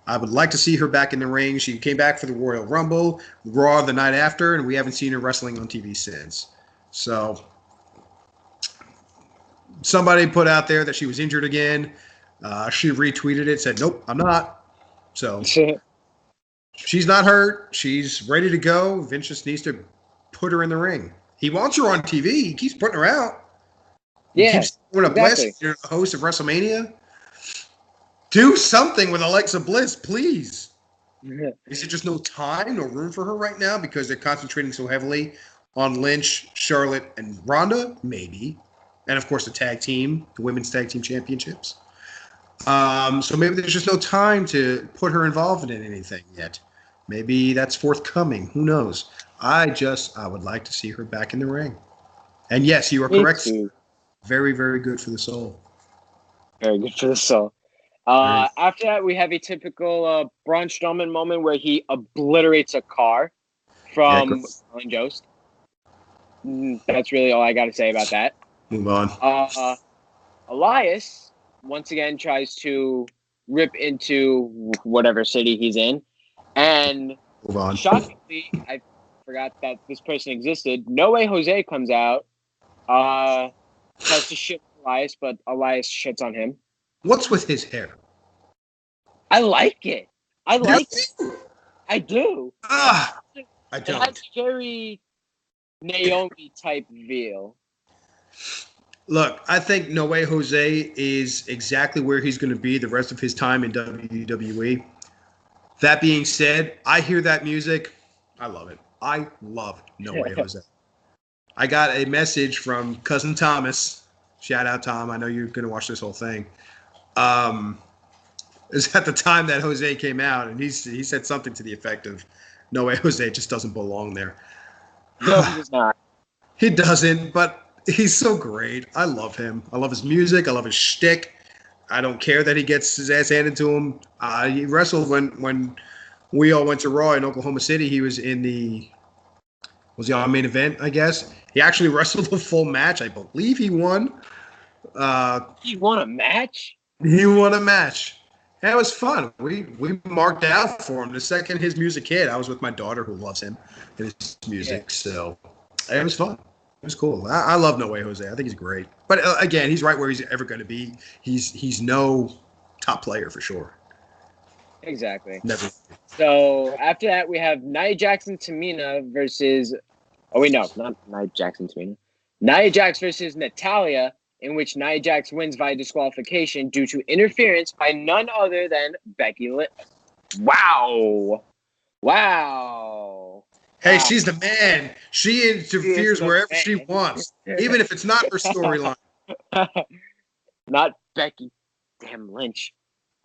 I would like to see her back in the ring. She came back for the Royal Rumble, Raw the night after, and we haven't seen her wrestling on TV since. So somebody put out there that she was injured again. She retweeted it, said, nope, I'm not. So she's not hurt. She's ready to go. Vince just needs to put her in the ring. He wants her on TV. He keeps putting her out. Yeah, he keeps doing a Bliss. You're the host of WrestleMania. Do something with Alexa Bliss, please. Yeah. Is it just no time, no room for her right now because they're concentrating so heavily on Lynch, Charlotte, and Ronda? Maybe. And, of course, the tag team, the women's tag team championships. So maybe there's just no time to put her involved in anything yet. Maybe that's forthcoming. Who knows? I would like to see her back in the ring. And yes, you are correct. Very, very good for the soul. Very good for the soul. After that, we have a typical Braun Strowman moment where he obliterates a car from Jost. That's really all I got to say about that. Move on. Elias, once again, tries to rip into whatever city he's in. And move on. Shockingly, I forgot that this person existed. No Way Jose comes out, tries to shit on Elias, but Elias shits on him. What's with his hair? I like it. I like it. I do. I don't. It has a very Naomi type feel. Look, I think No Way Jose is exactly where he's going to be the rest of his time in WWE. That being said, I hear that music. I love it. I love No Way Jose. I got a message from Cousin Thomas. Shout out, Tom. I know you're going to watch this whole thing. Is at the time that Jose came out, and he said something to the effect of, "No Way Jose just doesn't belong there." No, he does not. He doesn't, but he's so great. I love him. I love his music. I love his shtick. I don't care that he gets his ass handed to him. He wrestled when we all went to Raw in Oklahoma City. He was was he on main event, I guess? He actually wrestled a full match. I believe he won. He won a match? He won a match. And it was fun. We marked out for him. The second his music hit, I was with my daughter who loves him and his music. Yeah. So it was fun. It was cool. I love No Way Jose. I think he's great. But again, he's right where he's ever going to be. He's no top player for sure. Exactly. Never. So after that, we have Nia Jackson Tamina versus. Oh wait, no, not Nia Jackson Tamina. Nia Jax versus Natalya, in which Nia Jax wins via disqualification due to interference by none other than Becky Lynch. Wow. Hey, she's the man. She interferes wherever she wants, even if it's not her storyline. Not Becky. Damn Lynch.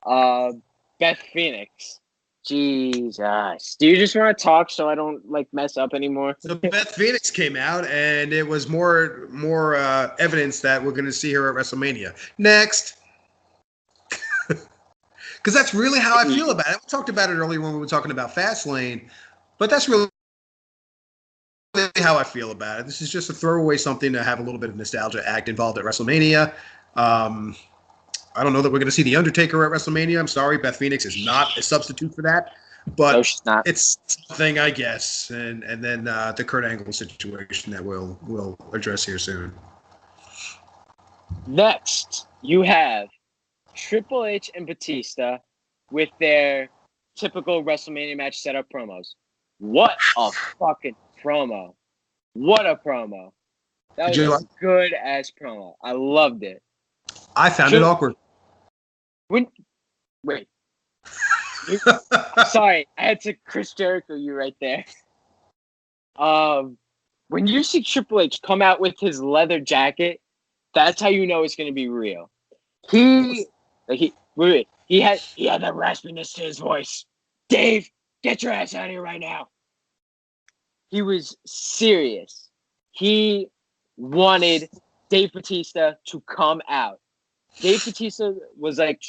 Beth Phoenix. Jesus. Do you just want to talk so I don't mess up anymore? So Beth Phoenix came out, and it was more evidence that we're going to see her at WrestleMania. Next. Because that's really how I feel about it. We talked about it earlier when we were talking about Fastlane, but that's really how I feel about it. This is just a throwaway something to have a little bit of nostalgia act involved at WrestleMania. I don't know that we're going to see The Undertaker at WrestleMania. I'm sorry, Beth Phoenix is not a substitute for that. But no, she's not. It's something, I guess. And then the Kurt Angle situation that we'll address here soon. Next, you have Triple H and Batista with their typical WrestleMania match setup promos. What a fucking promo. What a promo. That was a good-ass promo. I loved it. I found it awkward. Wait. I'm sorry. I had to Chris Jericho you right there. When you see Triple H come out with his leather jacket, that's how you know it's going to be real. He had that raspiness to his voice. Dave, get your ass out of here right now. He was serious. He wanted Dave Batista to come out. Dave Batista was like,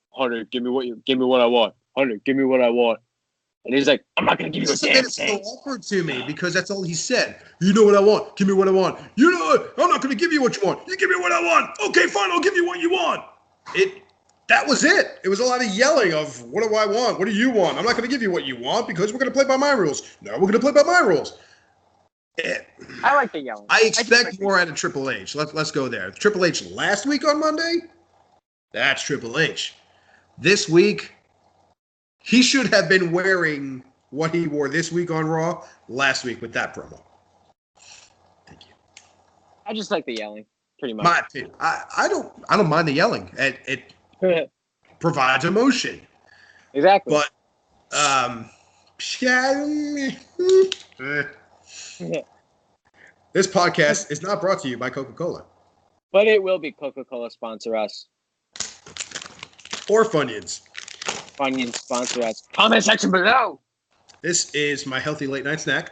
Hunter, give me what I want. Hunter, give me what I want. And he's like, I'm not going to give you a damn thing. It's so awkward to me because that's all he said. You know what I want. Give me what I want. You know what? I'm not going to give you what you want. You give me what I want. Okay, fine. I'll give you what you want. That was it. It was a lot of yelling of, what do I want? What do you want? I'm not going to give you what you want because we're going to play by my rules. No, we're going to play by my rules. I like the yelling. I expect more out of Triple H. Let's go there. Triple H last week on Monday? That's Triple H. This week, he should have been wearing what he wore this week on Raw last week with that promo. Thank you. I just like the yelling, pretty much. My opinion. I don't mind the yelling. It provides emotion. Exactly. But this podcast is not brought to you by Coca-Cola. But it will be. Coca-Cola sponsor us. Or Funyuns. Funyuns sponsor us. Comment section below. This is my healthy late night snack.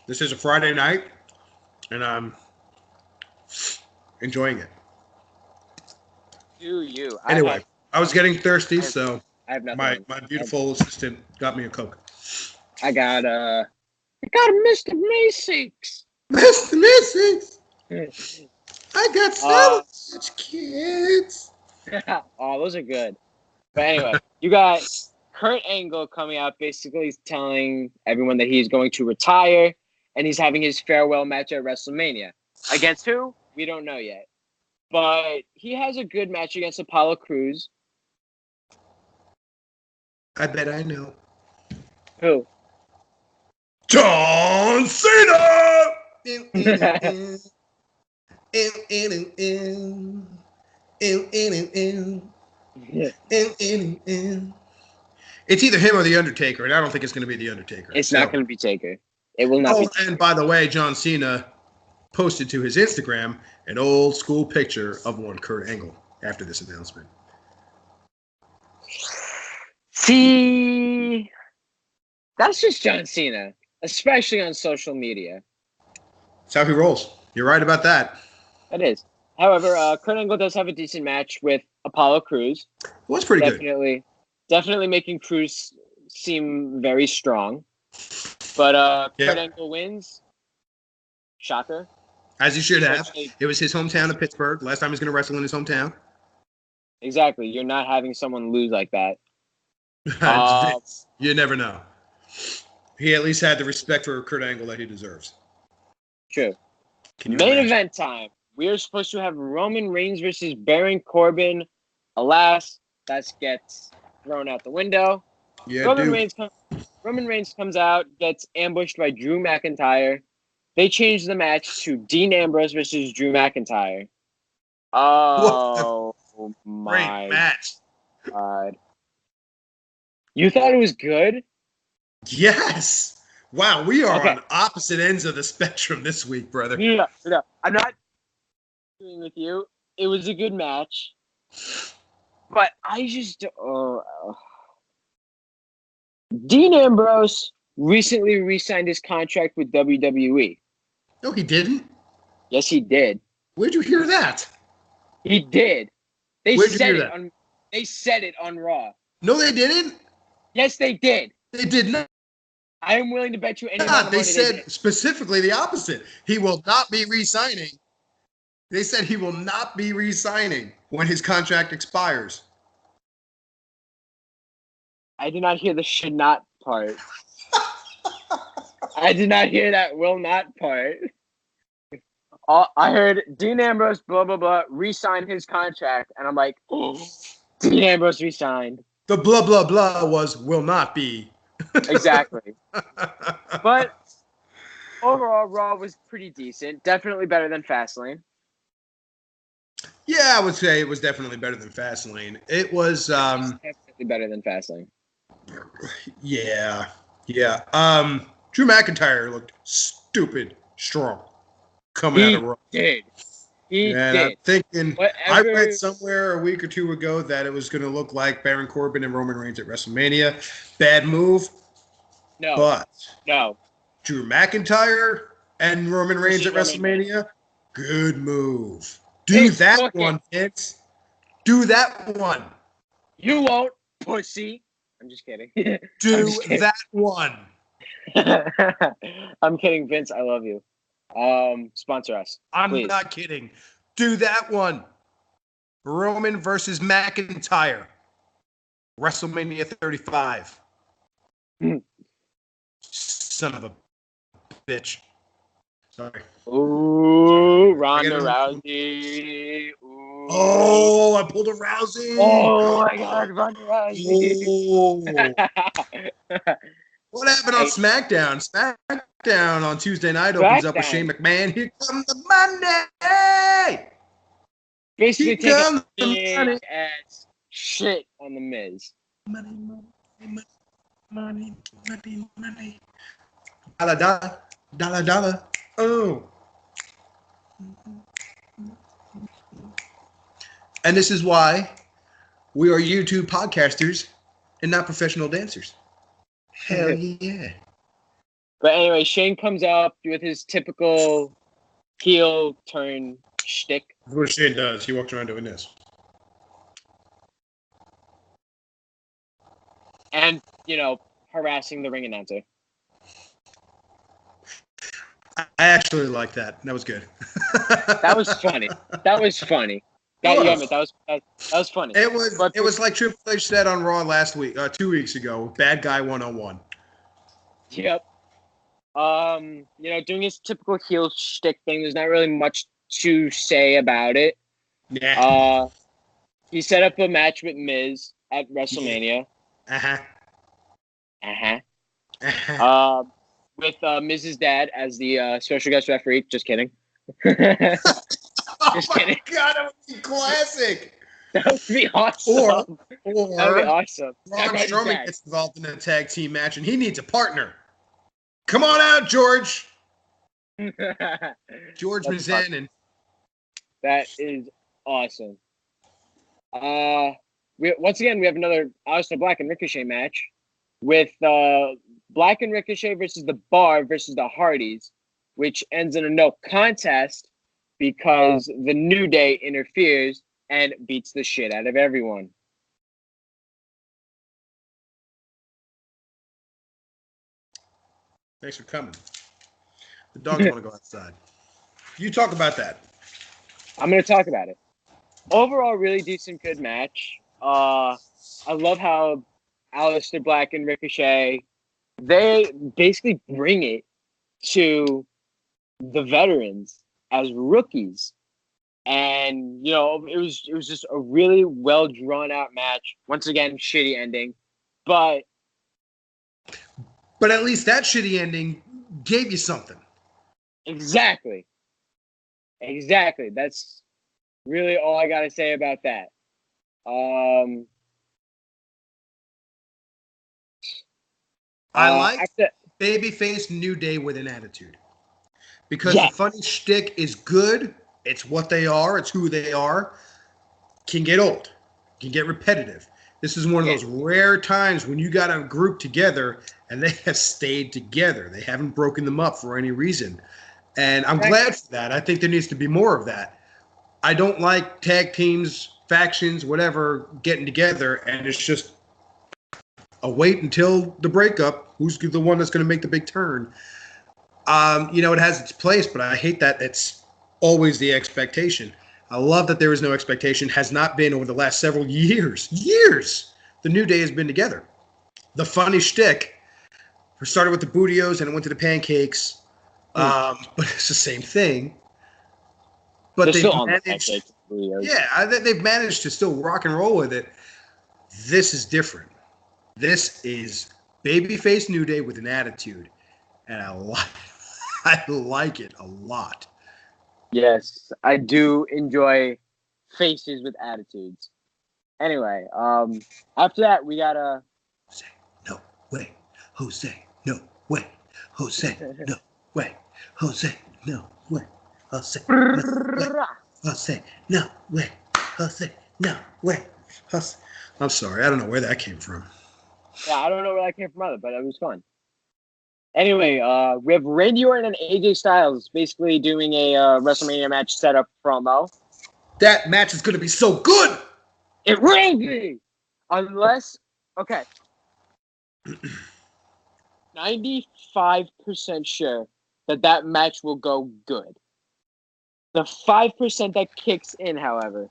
This is a Friday night, and I'm enjoying it. Do you? Anyway, I was getting thirsty, so I have nothing. My beautiful assistant got me a Coke. I got a Mr. Macy's. Mr. Macy's. I got sausage, kids. Oh, those are good. But anyway, you got Kurt Angle coming out basically telling everyone that he's going to retire and he's having his farewell match at WrestleMania. Against who? We don't know yet. But he has a good match against Apollo Crews. I bet I know. Who? John Cena! It's either him or The Undertaker, and I don't think it's going to be The Undertaker. It's not going to be Taker. It will not be Taker. And by the way, John Cena posted to his Instagram an old school picture of one Kurt Angle after this announcement. See, that's just John Cena, especially on social media. That's how he rolls. You're right about that. It is. However, Kurt Angle does have a decent match with Apollo Crews. Was pretty good. Definitely making Crews seem very strong. But Kurt Angle wins. Shocker. As he should have. It was his hometown of Pittsburgh. Last time he was going to wrestle in his hometown. Exactly. You're not having someone lose like that. You never know. He at least had the respect for Kurt Angle that he deserves. True. Main event time. We are supposed to have Roman Reigns versus Baron Corbin. Alas, that gets thrown out the window. Yeah, Roman Reigns comes out, gets ambushed by Drew McIntyre. They change the match to Dean Ambrose versus Drew McIntyre. Oh my match. God. You thought it was good? Yes. Wow, we are on opposite ends of the spectrum this week, brother. Yeah. I'm not agreeing with you. It was a good match. But I just... Dean Ambrose recently re-signed his contract with WWE. No, he didn't. Yes, he did. Where'd you hear that? He did. They Where'd you hear that? They said it on Raw. No, they didn't. Yes, they did. They did not. I am willing to bet you any amount of money they said specifically the opposite. He will not be re-signing. They said he will not be re-signing when his contract expires. I did not hear the should not part. I did not hear that will not part. I heard Dean Ambrose, blah, blah, blah, re-sign his contract. And I'm like, oh, Dean Ambrose re-signed. The blah, blah, blah was will not be. Exactly. But overall, Raw was pretty decent. Definitely better than Fastlane. Yeah, I would say it was definitely better than Fastlane. It was definitely better than Fastlane. Yeah. Drew McIntyre looked stupid strong coming out of Raw. He did. I'm thinking, I read somewhere a week or two ago that it was going to look like Baron Corbin and Roman Reigns at WrestleMania. Bad move. No. Drew McIntyre and Roman Reigns at WrestleMania. Good move. Do that one, Vince. Do that one. You won't, pussy. I'm just kidding. That one. I'm kidding, Vince. I love you. Sponsor us. I'm not kidding. Do that one. Roman versus McIntyre. WrestleMania 35. Son of a bitch. Sorry. Ooh, Ronda Rousey. Ooh. Oh, I pulled a Rousey. Oh my God, Ronda Rousey. What happened on SmackDown? SmackDown on Tuesday night opens up with Shane McMahon. Here comes the Monday. Basically, taking big ass shit on the Miz. Money. Dollar. Oh. And this is why we are YouTube podcasters and not professional dancers. Hell yeah. But anyway, Shane comes up with his typical heel turn shtick. That's what Shane does. He walks around doing this. And, harassing the ring announcer. I actually like that. That was good. That was funny. That was funny. That was funny. It was like Triple H said on Raw last week, 2 weeks ago. Bad guy 101. Yep. Doing his typical heel shtick thing. There's not really much to say about it. Yeah. He set up a match with Miz at WrestleMania. With Miz's dad as the special guest referee. Just kidding. Just kidding. Oh my God, that would be classic. That would be awesome. Or that would be awesome. Braun Strowman gets involved in a tag team match and he needs a partner. Come on out, George. George Mizanin. That is awesome. Once again, we have another Aleister Black and Ricochet match with Black and Ricochet versus the Bar versus the Hardys, which ends in a no contest because the New Day interferes and beats the shit out of everyone. Thanks for coming. The dogs want to go outside. You talk about that. I'm going to talk about it. Overall, really decent, good match. I love how Aleister Black and Ricochet, they basically bring it to the veterans as rookies. And, it was just a really well drawn out match. Once again, shitty ending. But at least that shitty ending gave you something. Exactly. That's really all I got to say about that. I like babyface New Day with an attitude. Because the funny shtick is good. It's what they are. It's who they are. Can get old. Can get repetitive. This is one of those rare times when you got a group together and they have stayed together. They haven't broken them up for any reason. And I'm glad for that. I think there needs to be more of that. I don't like tag teams, factions, whatever, getting together and it's just a wait until the breakup. Who's the one that's going to make the big turn? It has its place, but I hate that it's always the expectation. I love that there is no expectation, has not been over the last several years. The New Day has been together. The funny shtick started with the Bootios and it went to the pancakes, but it's the same thing. But they've managed, they've managed to still rock and roll with it. This is different. This is babyface New Day with an attitude, and I like it a lot. Yes, I do enjoy faces with attitudes. Anyway, after that, we got a... Jose, no way. Jose, no way. Jose, no way. Jose, no way. Jose, no way. Jose, no way. Jose, no way. Jose. I'm sorry, I don't know where that came from. Yeah, I don't know where that came from either, but it was fun. Anyway, we have Randy Orton and AJ Styles basically doing a WrestleMania match setup promo. That match is going to be so good! It will be! Unless, okay. 95% sure that match will go good. The 5% that kicks in, however,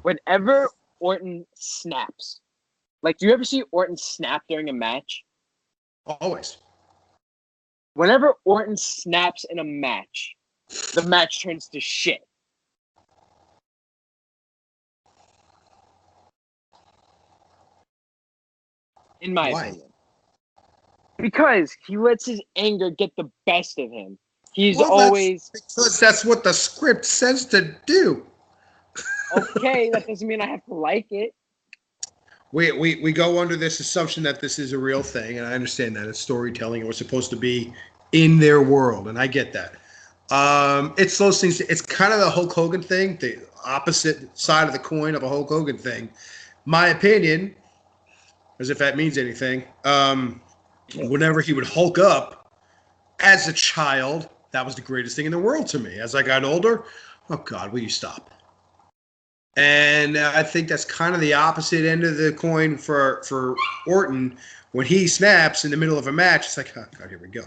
whenever Orton snaps. Like, do you ever see Orton snap during a match? Always. Whenever Orton snaps in a match, the match turns to shit. In my opinion. Because he lets his anger get the best of him. He's always... Because that's what the script says to do. Okay, that doesn't mean I have to like it. We go under this assumption that this is a real thing, and I understand that it's storytelling and we're supposed to be in their world, and I get that. It's those things. It's kind of the Hulk Hogan thing, the opposite side of the coin of a Hulk Hogan thing. My opinion, as if that means anything, whenever he would Hulk up as a child, that was the greatest thing in the world to me. As I got older, oh God, will you stop? And I think that's kind of the opposite end of the coin for Orton. When he snaps in the middle of a match, it's like, oh God, here we go.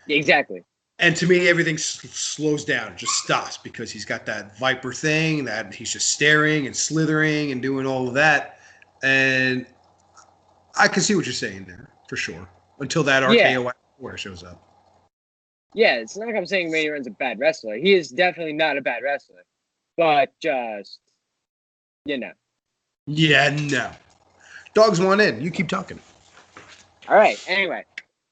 Exactly. And to me, everything slows down. It just stops because he's got that Viper thing that he's just staring and slithering and doing all of that. And I can see what you're saying there, for sure. Until that RKO where shows up. Yeah, it's not like I'm saying Randy Orton's a bad wrestler. He is definitely not a bad wrestler. But just, Yeah, no. Dogs want in. You keep talking. All right. Anyway,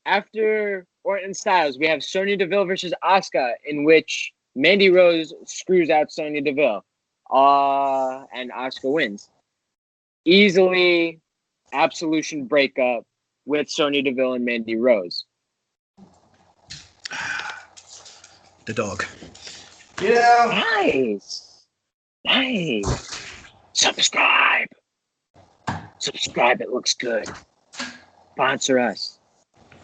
after Orton Styles, we have Sonya Deville versus Asuka, in which Mandy Rose screws out Sonya Deville. And Asuka wins. Easily, absolution breakup with Sonya Deville and Mandy Rose. The dog. Nice. Subscribe. It looks good. Sponsor us.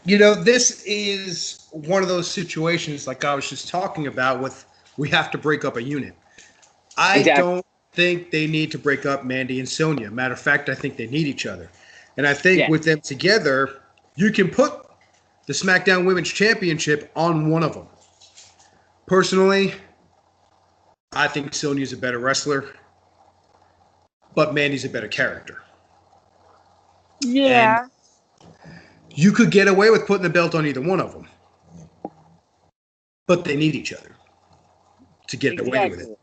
This is one of those situations like I was just talking about with we have to break up a unit. I don't think they need to break up Mandy and Sonya. Matter of fact, I think they need each other. And I think with them together, you can put the SmackDown Women's Championship on one of them. Personally, I think Sonya's a better wrestler, but Mandy's a better character. Yeah. And you could get away with putting the belt on either one of them, but they need each other to get away with it.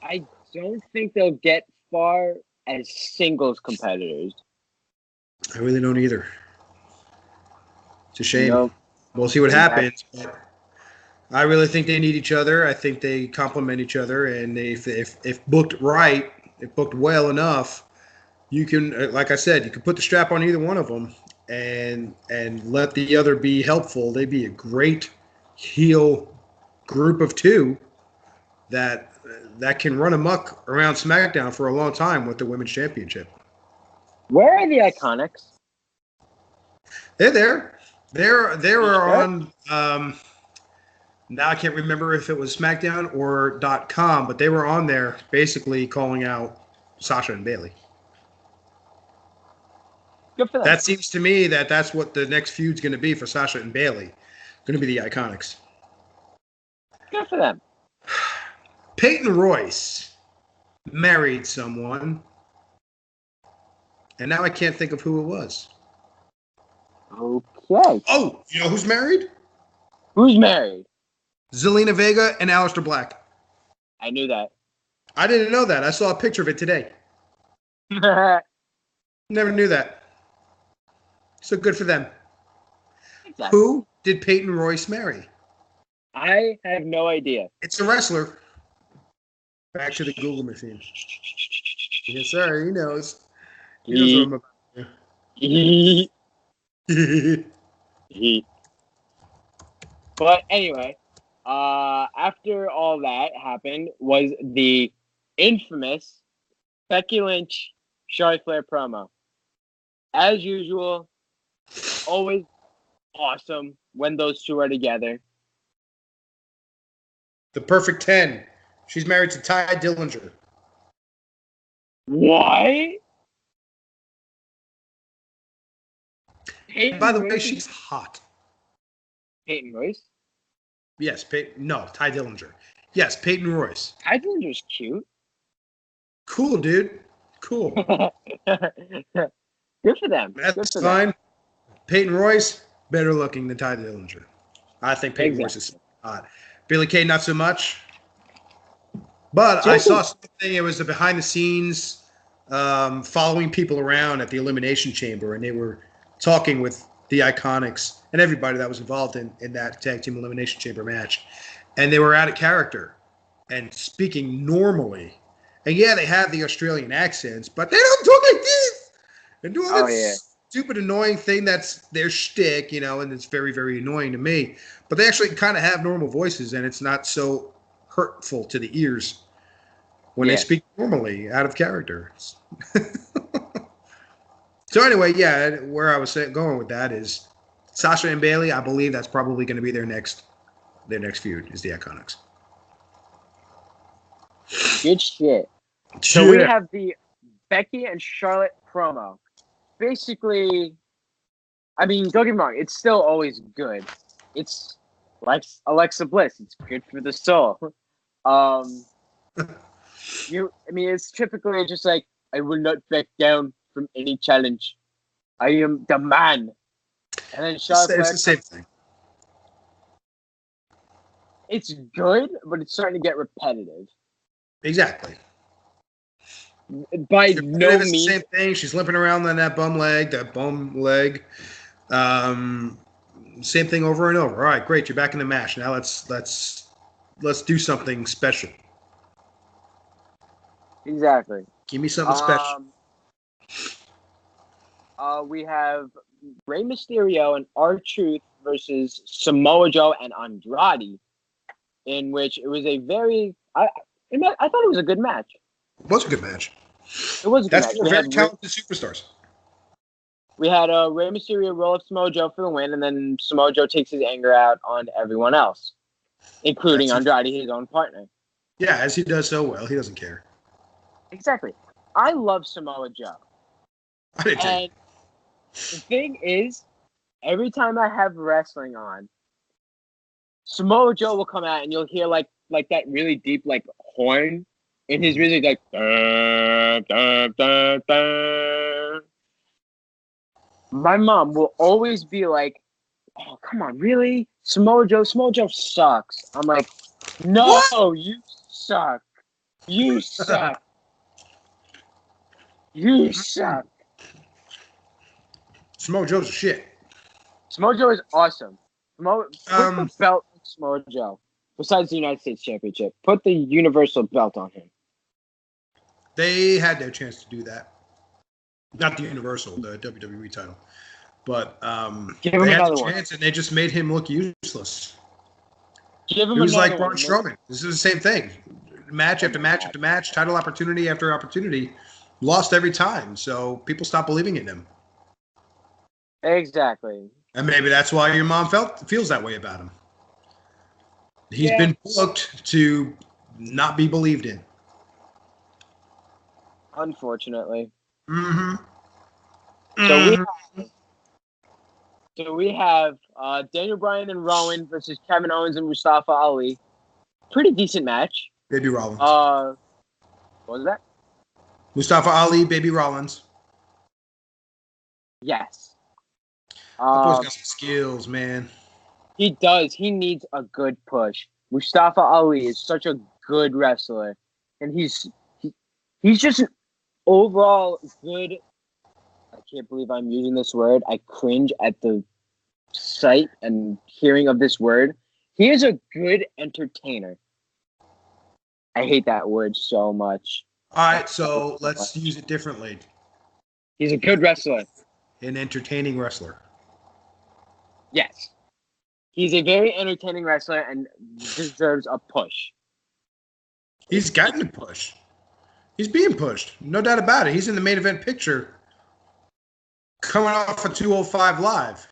I don't think they'll get far as singles competitors. I really don't either. It's a shame. Nope. We'll see what happens. But I really think they need each other. I think they complement each other, and if booked right, if booked well enough, you can, like I said, you can put the strap on either one of them and let the other be helpful. They'd be a great heel group of two that can run amok around SmackDown for a long time with the Women's Championship. Where are the Iconics? They're there. They were on. Now I can't remember if it was SmackDown or .com, but they were on there basically calling out Sasha and Bayley. Good for them. That seems to me that's what the next feud's going to be for Sasha and Bayley. Going to be the Iconics. Good for them. Peyton Royce married someone, and now I can't think of who it was. Okay. Oh, you know who's married? Who's married? Zelina Vega and Aleister Black. I knew that. I didn't know that. I saw a picture of it today. Never knew that. So good for them. Exactly. Who did Peyton Royce marry? I have no idea. It's a wrestler. Back to the Google machine. Yes, sir. He knows. He knows what I'm about. But anyway, after all that happened was the infamous Becky Lynch Charlotte Flair promo. As usual, always awesome when those two are together. The perfect 10. She's married to Ty Dillinger. What? By the way, she's hot. Peyton Royce? Yes, Ty Dillinger. Yes, Peyton Royce. Ty Dillinger's cute. Cool, dude. Cool. Good for them. That's fine. Peyton Royce, better looking than Ty Dillinger. I think Peyton Royce is hot. Billie Kay, not so much. But I saw something. It was the behind the scenes following people around at the Elimination Chamber, and they were talking with the Iconics and everybody that was involved in that Tag Team Elimination Chamber match. And they were out of character and speaking normally. And yeah, they have the Australian accents, but they don't talk like this. And do all this stupid, annoying thing that's their shtick, and it's very, very annoying to me. But they actually kind of have normal voices, and it's not so hurtful to the ears when they speak normally, out of character. So anyway, where I was going with that is Sasha and Bayley. I believe that's probably going to be their next feud is the Iconics. Good shit. So we have the Becky and Charlotte promo. Basically, I mean, don't get me wrong, it's still always good. It's like Alexa Bliss. It's good for the soul. It's typically just like, I will not back down from any challenge. I am the man. And then Charlotte it's the same thing. It's good, but it's starting to get repetitive. Exactly. By no means. The same thing. She's limping around on that bum leg. Same thing over and over. All right, great. You're back in the match. Now let's do something special. Exactly. Give me something special. We have Rey Mysterio and R-Truth versus Samoa Joe and Andrade, in which it was a very I thought it was a good match. It was a good match. It was a good match. That's four very talented superstars. We had a Rey Mysterio roll up Samoa Joe for the win, and then Samoa Joe takes his anger out on everyone else, including Andrade, his own partner. Yeah, as he does so well. He doesn't care. Exactly. I love Samoa Joe. I did too. And the thing is, every time I have wrestling on, Samoa Joe will come out and you'll hear like that really deep like horn in his music, like dun, dun, dun, dun. My mom will always be like, "Oh, come on, really? Samoa Joe sucks." I'm like, "No, what? You suck. You suck. You suck." Samoa Joe's shit. Samoa Joe is awesome. Put the belt on Samoa Joe. Besides the United States Championship, put the Universal belt on him. They had their chance to do that. Not the Universal, the WWE title. But they had the chance, and they just made him look useless. Give him it was like Braun one. Strowman. This is the same thing. Match after match after match, title opportunity after opportunity. Lost every time, so people stopped believing in him. Exactly. And maybe that's why your mom feels that way about him. He's been booked to not be believed in. Unfortunately. Mm-hmm. So we have Daniel Bryan and Rowan versus Kevin Owens and Mustafa Ali. Pretty decent match. Baby Rollins. What was that? Mustafa Ali, Baby Rollins. Yes. That boy's got some skills, man. He does. He needs a good push. Mustafa Ali is such a good wrestler, and he's just an overall good. I can't believe I'm using this word. I cringe at the sight and hearing of this word. He is a good entertainer. I hate that word so much. All right, so let's use it differently. He's a good wrestler. An entertaining wrestler. Yes. He's a very entertaining wrestler and deserves a push. He's gotten a push. He's being pushed. No doubt about it. He's in the main event picture coming off a 205 Live.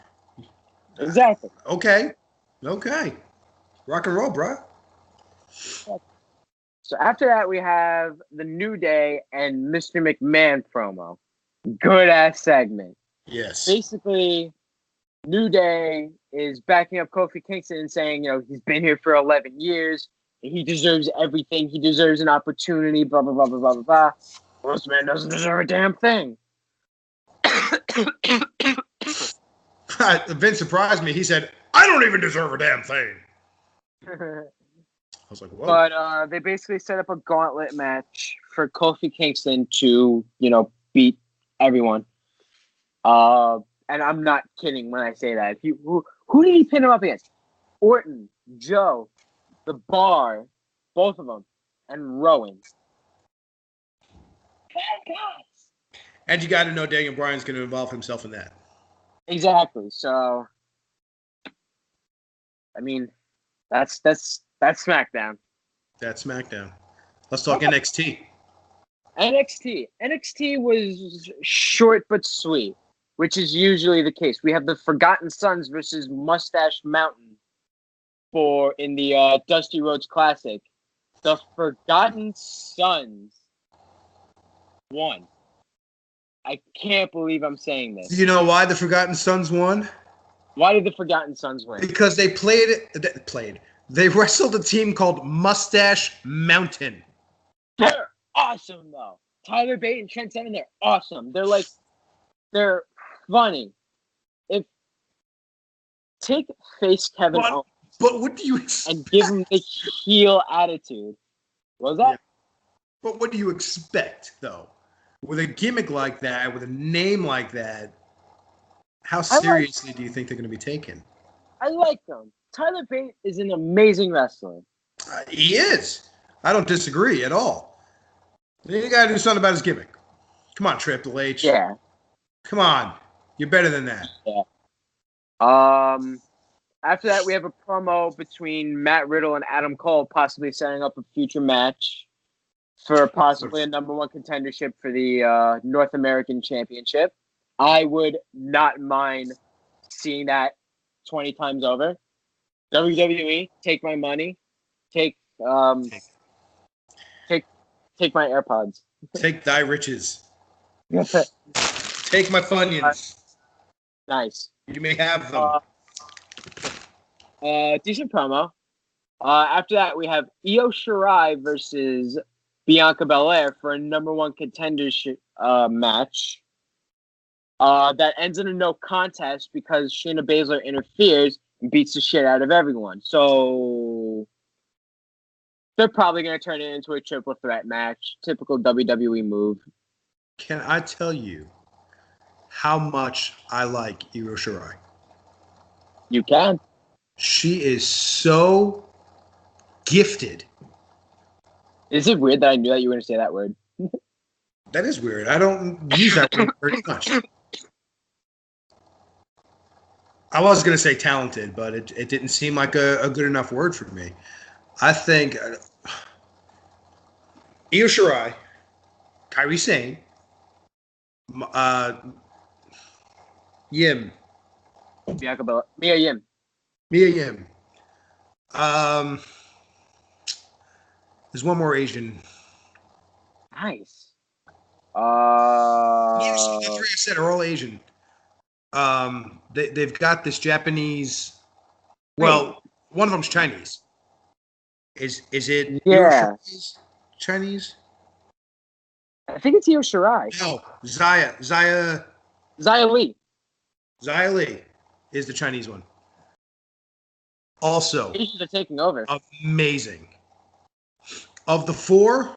Exactly. Okay. Rock and roll, bro. So after that, we have the New Day and Mr. McMahon promo. Good-ass segment. Yes. Basically, New Day is backing up Kofi Kingston and saying, he's been here for 11 years. And he deserves everything. He deserves an opportunity, blah, blah, blah, blah, blah, blah, blah. Well, this man doesn't deserve a damn thing. Vince surprised me. He said, I don't even deserve a damn thing. I was like, whoa. But they basically set up a gauntlet match for Kofi Kingston to, beat everyone. And I'm not kidding when I say that. Who did he pin him up against? Orton, Joe, The Bar, both of them, and Rowan. Bad guys. And you got to know Daniel Bryan's going to involve himself in that. Exactly. So, I mean, that's SmackDown. That's SmackDown. Let's talk NXT. NXT was short but sweet, which is usually the case. We have the Forgotten Sons versus Mustache Mountain in the Dusty Rhodes Classic. The Forgotten Sons won. I can't believe I'm saying this. Do you know why the Forgotten Sons won? Why did the Forgotten Sons win? Because they They wrestled a team called Mustache Mountain. They're awesome, though. Tyler Bate and Trent Seven, they're awesome. They're funny. Take face Kevin Owens. But what do you expect? And give him the heel attitude. What was that? Yeah. But what do you expect, though? With a gimmick like that, with a name like that, how seriously do you think they're going to be taken? I like them. Tyler Bate is an amazing wrestler. He is. I don't disagree at all. You got to do something about his gimmick. Come on, Triple H. Yeah. Come on. You're better than that. Yeah. After that, we have a promo between Matt Riddle and Adam Cole, possibly setting up a future match for possibly a number one contendership for the North American Championship. I would not mind seeing that 20 times over. WWE, take my money. Take my AirPods. Take thy riches. Take my Funyuns. Nice. You may have them. Decent promo. After that, we have Io Shirai versus Bianca Belair for a #1 contendership match. That ends in a no contest because Shayna Baszler interferes and beats the shit out of everyone. So they're probably going to turn it into a triple threat match. Typical WWE move. Can I tell you how much I like Io Shirai? You can. She is so gifted. Is it weird that I knew that you were going to say that word? That is weird. I don't use that word very much. I was going to say talented, but it didn't seem like a good enough word for me. I think Io Shirai, Kairi Sane, Yim. Bianca Belair. Mia Yim. Mia Yim. There's one more Asian. Nice. The three I said are all Asian. They've got this Japanese. Well, one of them's Chinese. Is it? Yeah. Chinese? I think it's Io Shirai. No, Xia Lee. Xia Li is the Chinese one. Also, Asians are taking over. Amazing. Of the four,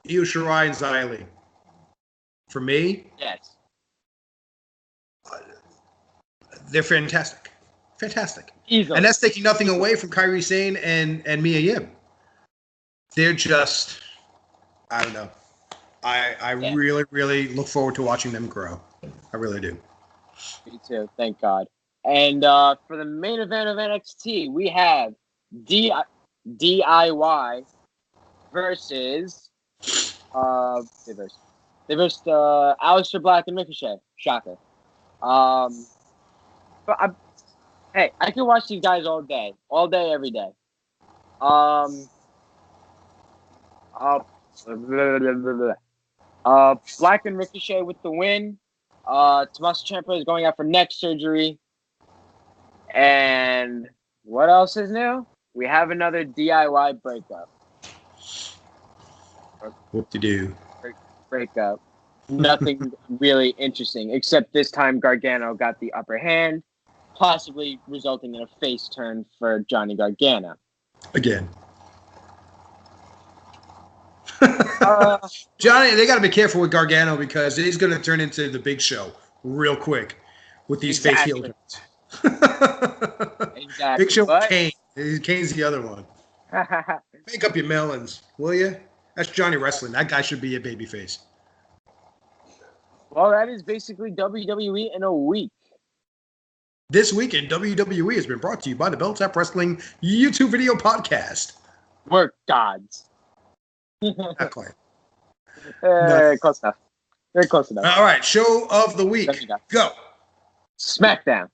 Io Shirai and Xia Li. For me, yes, they're fantastic. Fantastic. Easily. And that's taking nothing away from Kairi Sane and Mia Yim. They're just, I don't know. I really, really look forward to watching them grow. I really do. Me too. Thank God. And for the main event of NXT, we have DIY versus they versed Aleister Black and Ricochet. Shocker. But hey, I can watch these guys all day, every day. Black and Ricochet with the win. Tommaso Ciampa is going out for neck surgery. And what else is new? We have another DIY breakup. Whoop-de-doo. Breakup. Nothing really interesting, except this time Gargano got the upper hand, possibly resulting in a face turn for Johnny Gargano. Again. Johnny, they got to be careful with Gargano because he's going to turn into the Big Show real quick with these face heel turns. Exactly. Big Show Kane. Kane's the other one. Make up your melons, will you? That's Johnny Wrestling. That guy should be a babyface. Well, that is basically WWE in a week. This weekend, WWE has been brought to you by the Bell Tap Wrestling YouTube video podcast. We're gods. Not quite. Close enough. Very close enough. All right, show of the week. Go. SmackDown.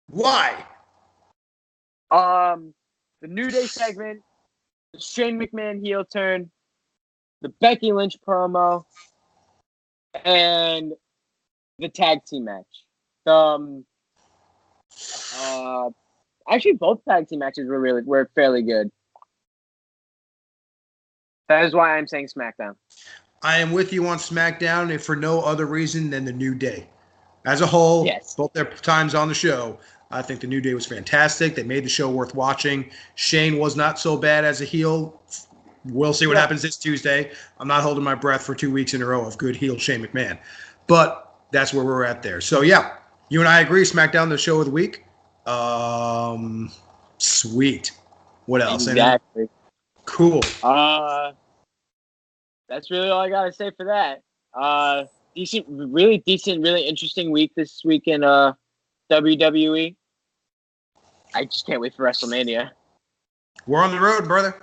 Why? The New Day segment, the Shane McMahon heel turn, the Becky Lynch promo, and the tag team match. Actually, both tag team matches were fairly good. That is why I'm saying SmackDown. I am with you on SmackDown, if for no other reason than the New Day. As a whole, yes. Both their times on the show, I think the New Day was fantastic. They made the show worth watching. Shane was not so bad as a heel. We'll see what happens this Tuesday. I'm not holding my breath for 2 weeks in a row of good heel Shane McMahon. But that's where we're at there. So, yeah, you and I agree. SmackDown, the show of the week. Sweet. What else? Exactly. Cool. That's really all I got to say for that. Really interesting week this week in WWE. I just can't wait for WrestleMania. We're on the road, brother.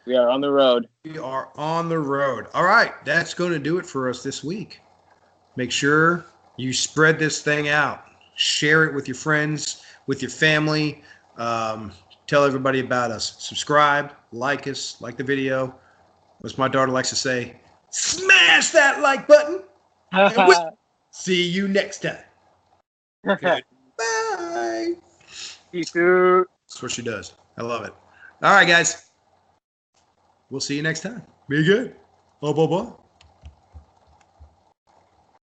We are on the road. We are on the road. All right. That's going to do it for us this week. Make sure You spread this thing out. Share it with your friends, with your family. Tell everybody about us. Subscribe, like us, like the video. As my daughter likes to say, smash that like button. And we'll see you next time. Bye. Peace out. That's what she does. I love it. All right, guys. We'll see you next time. Be good. Bye, bye, bye.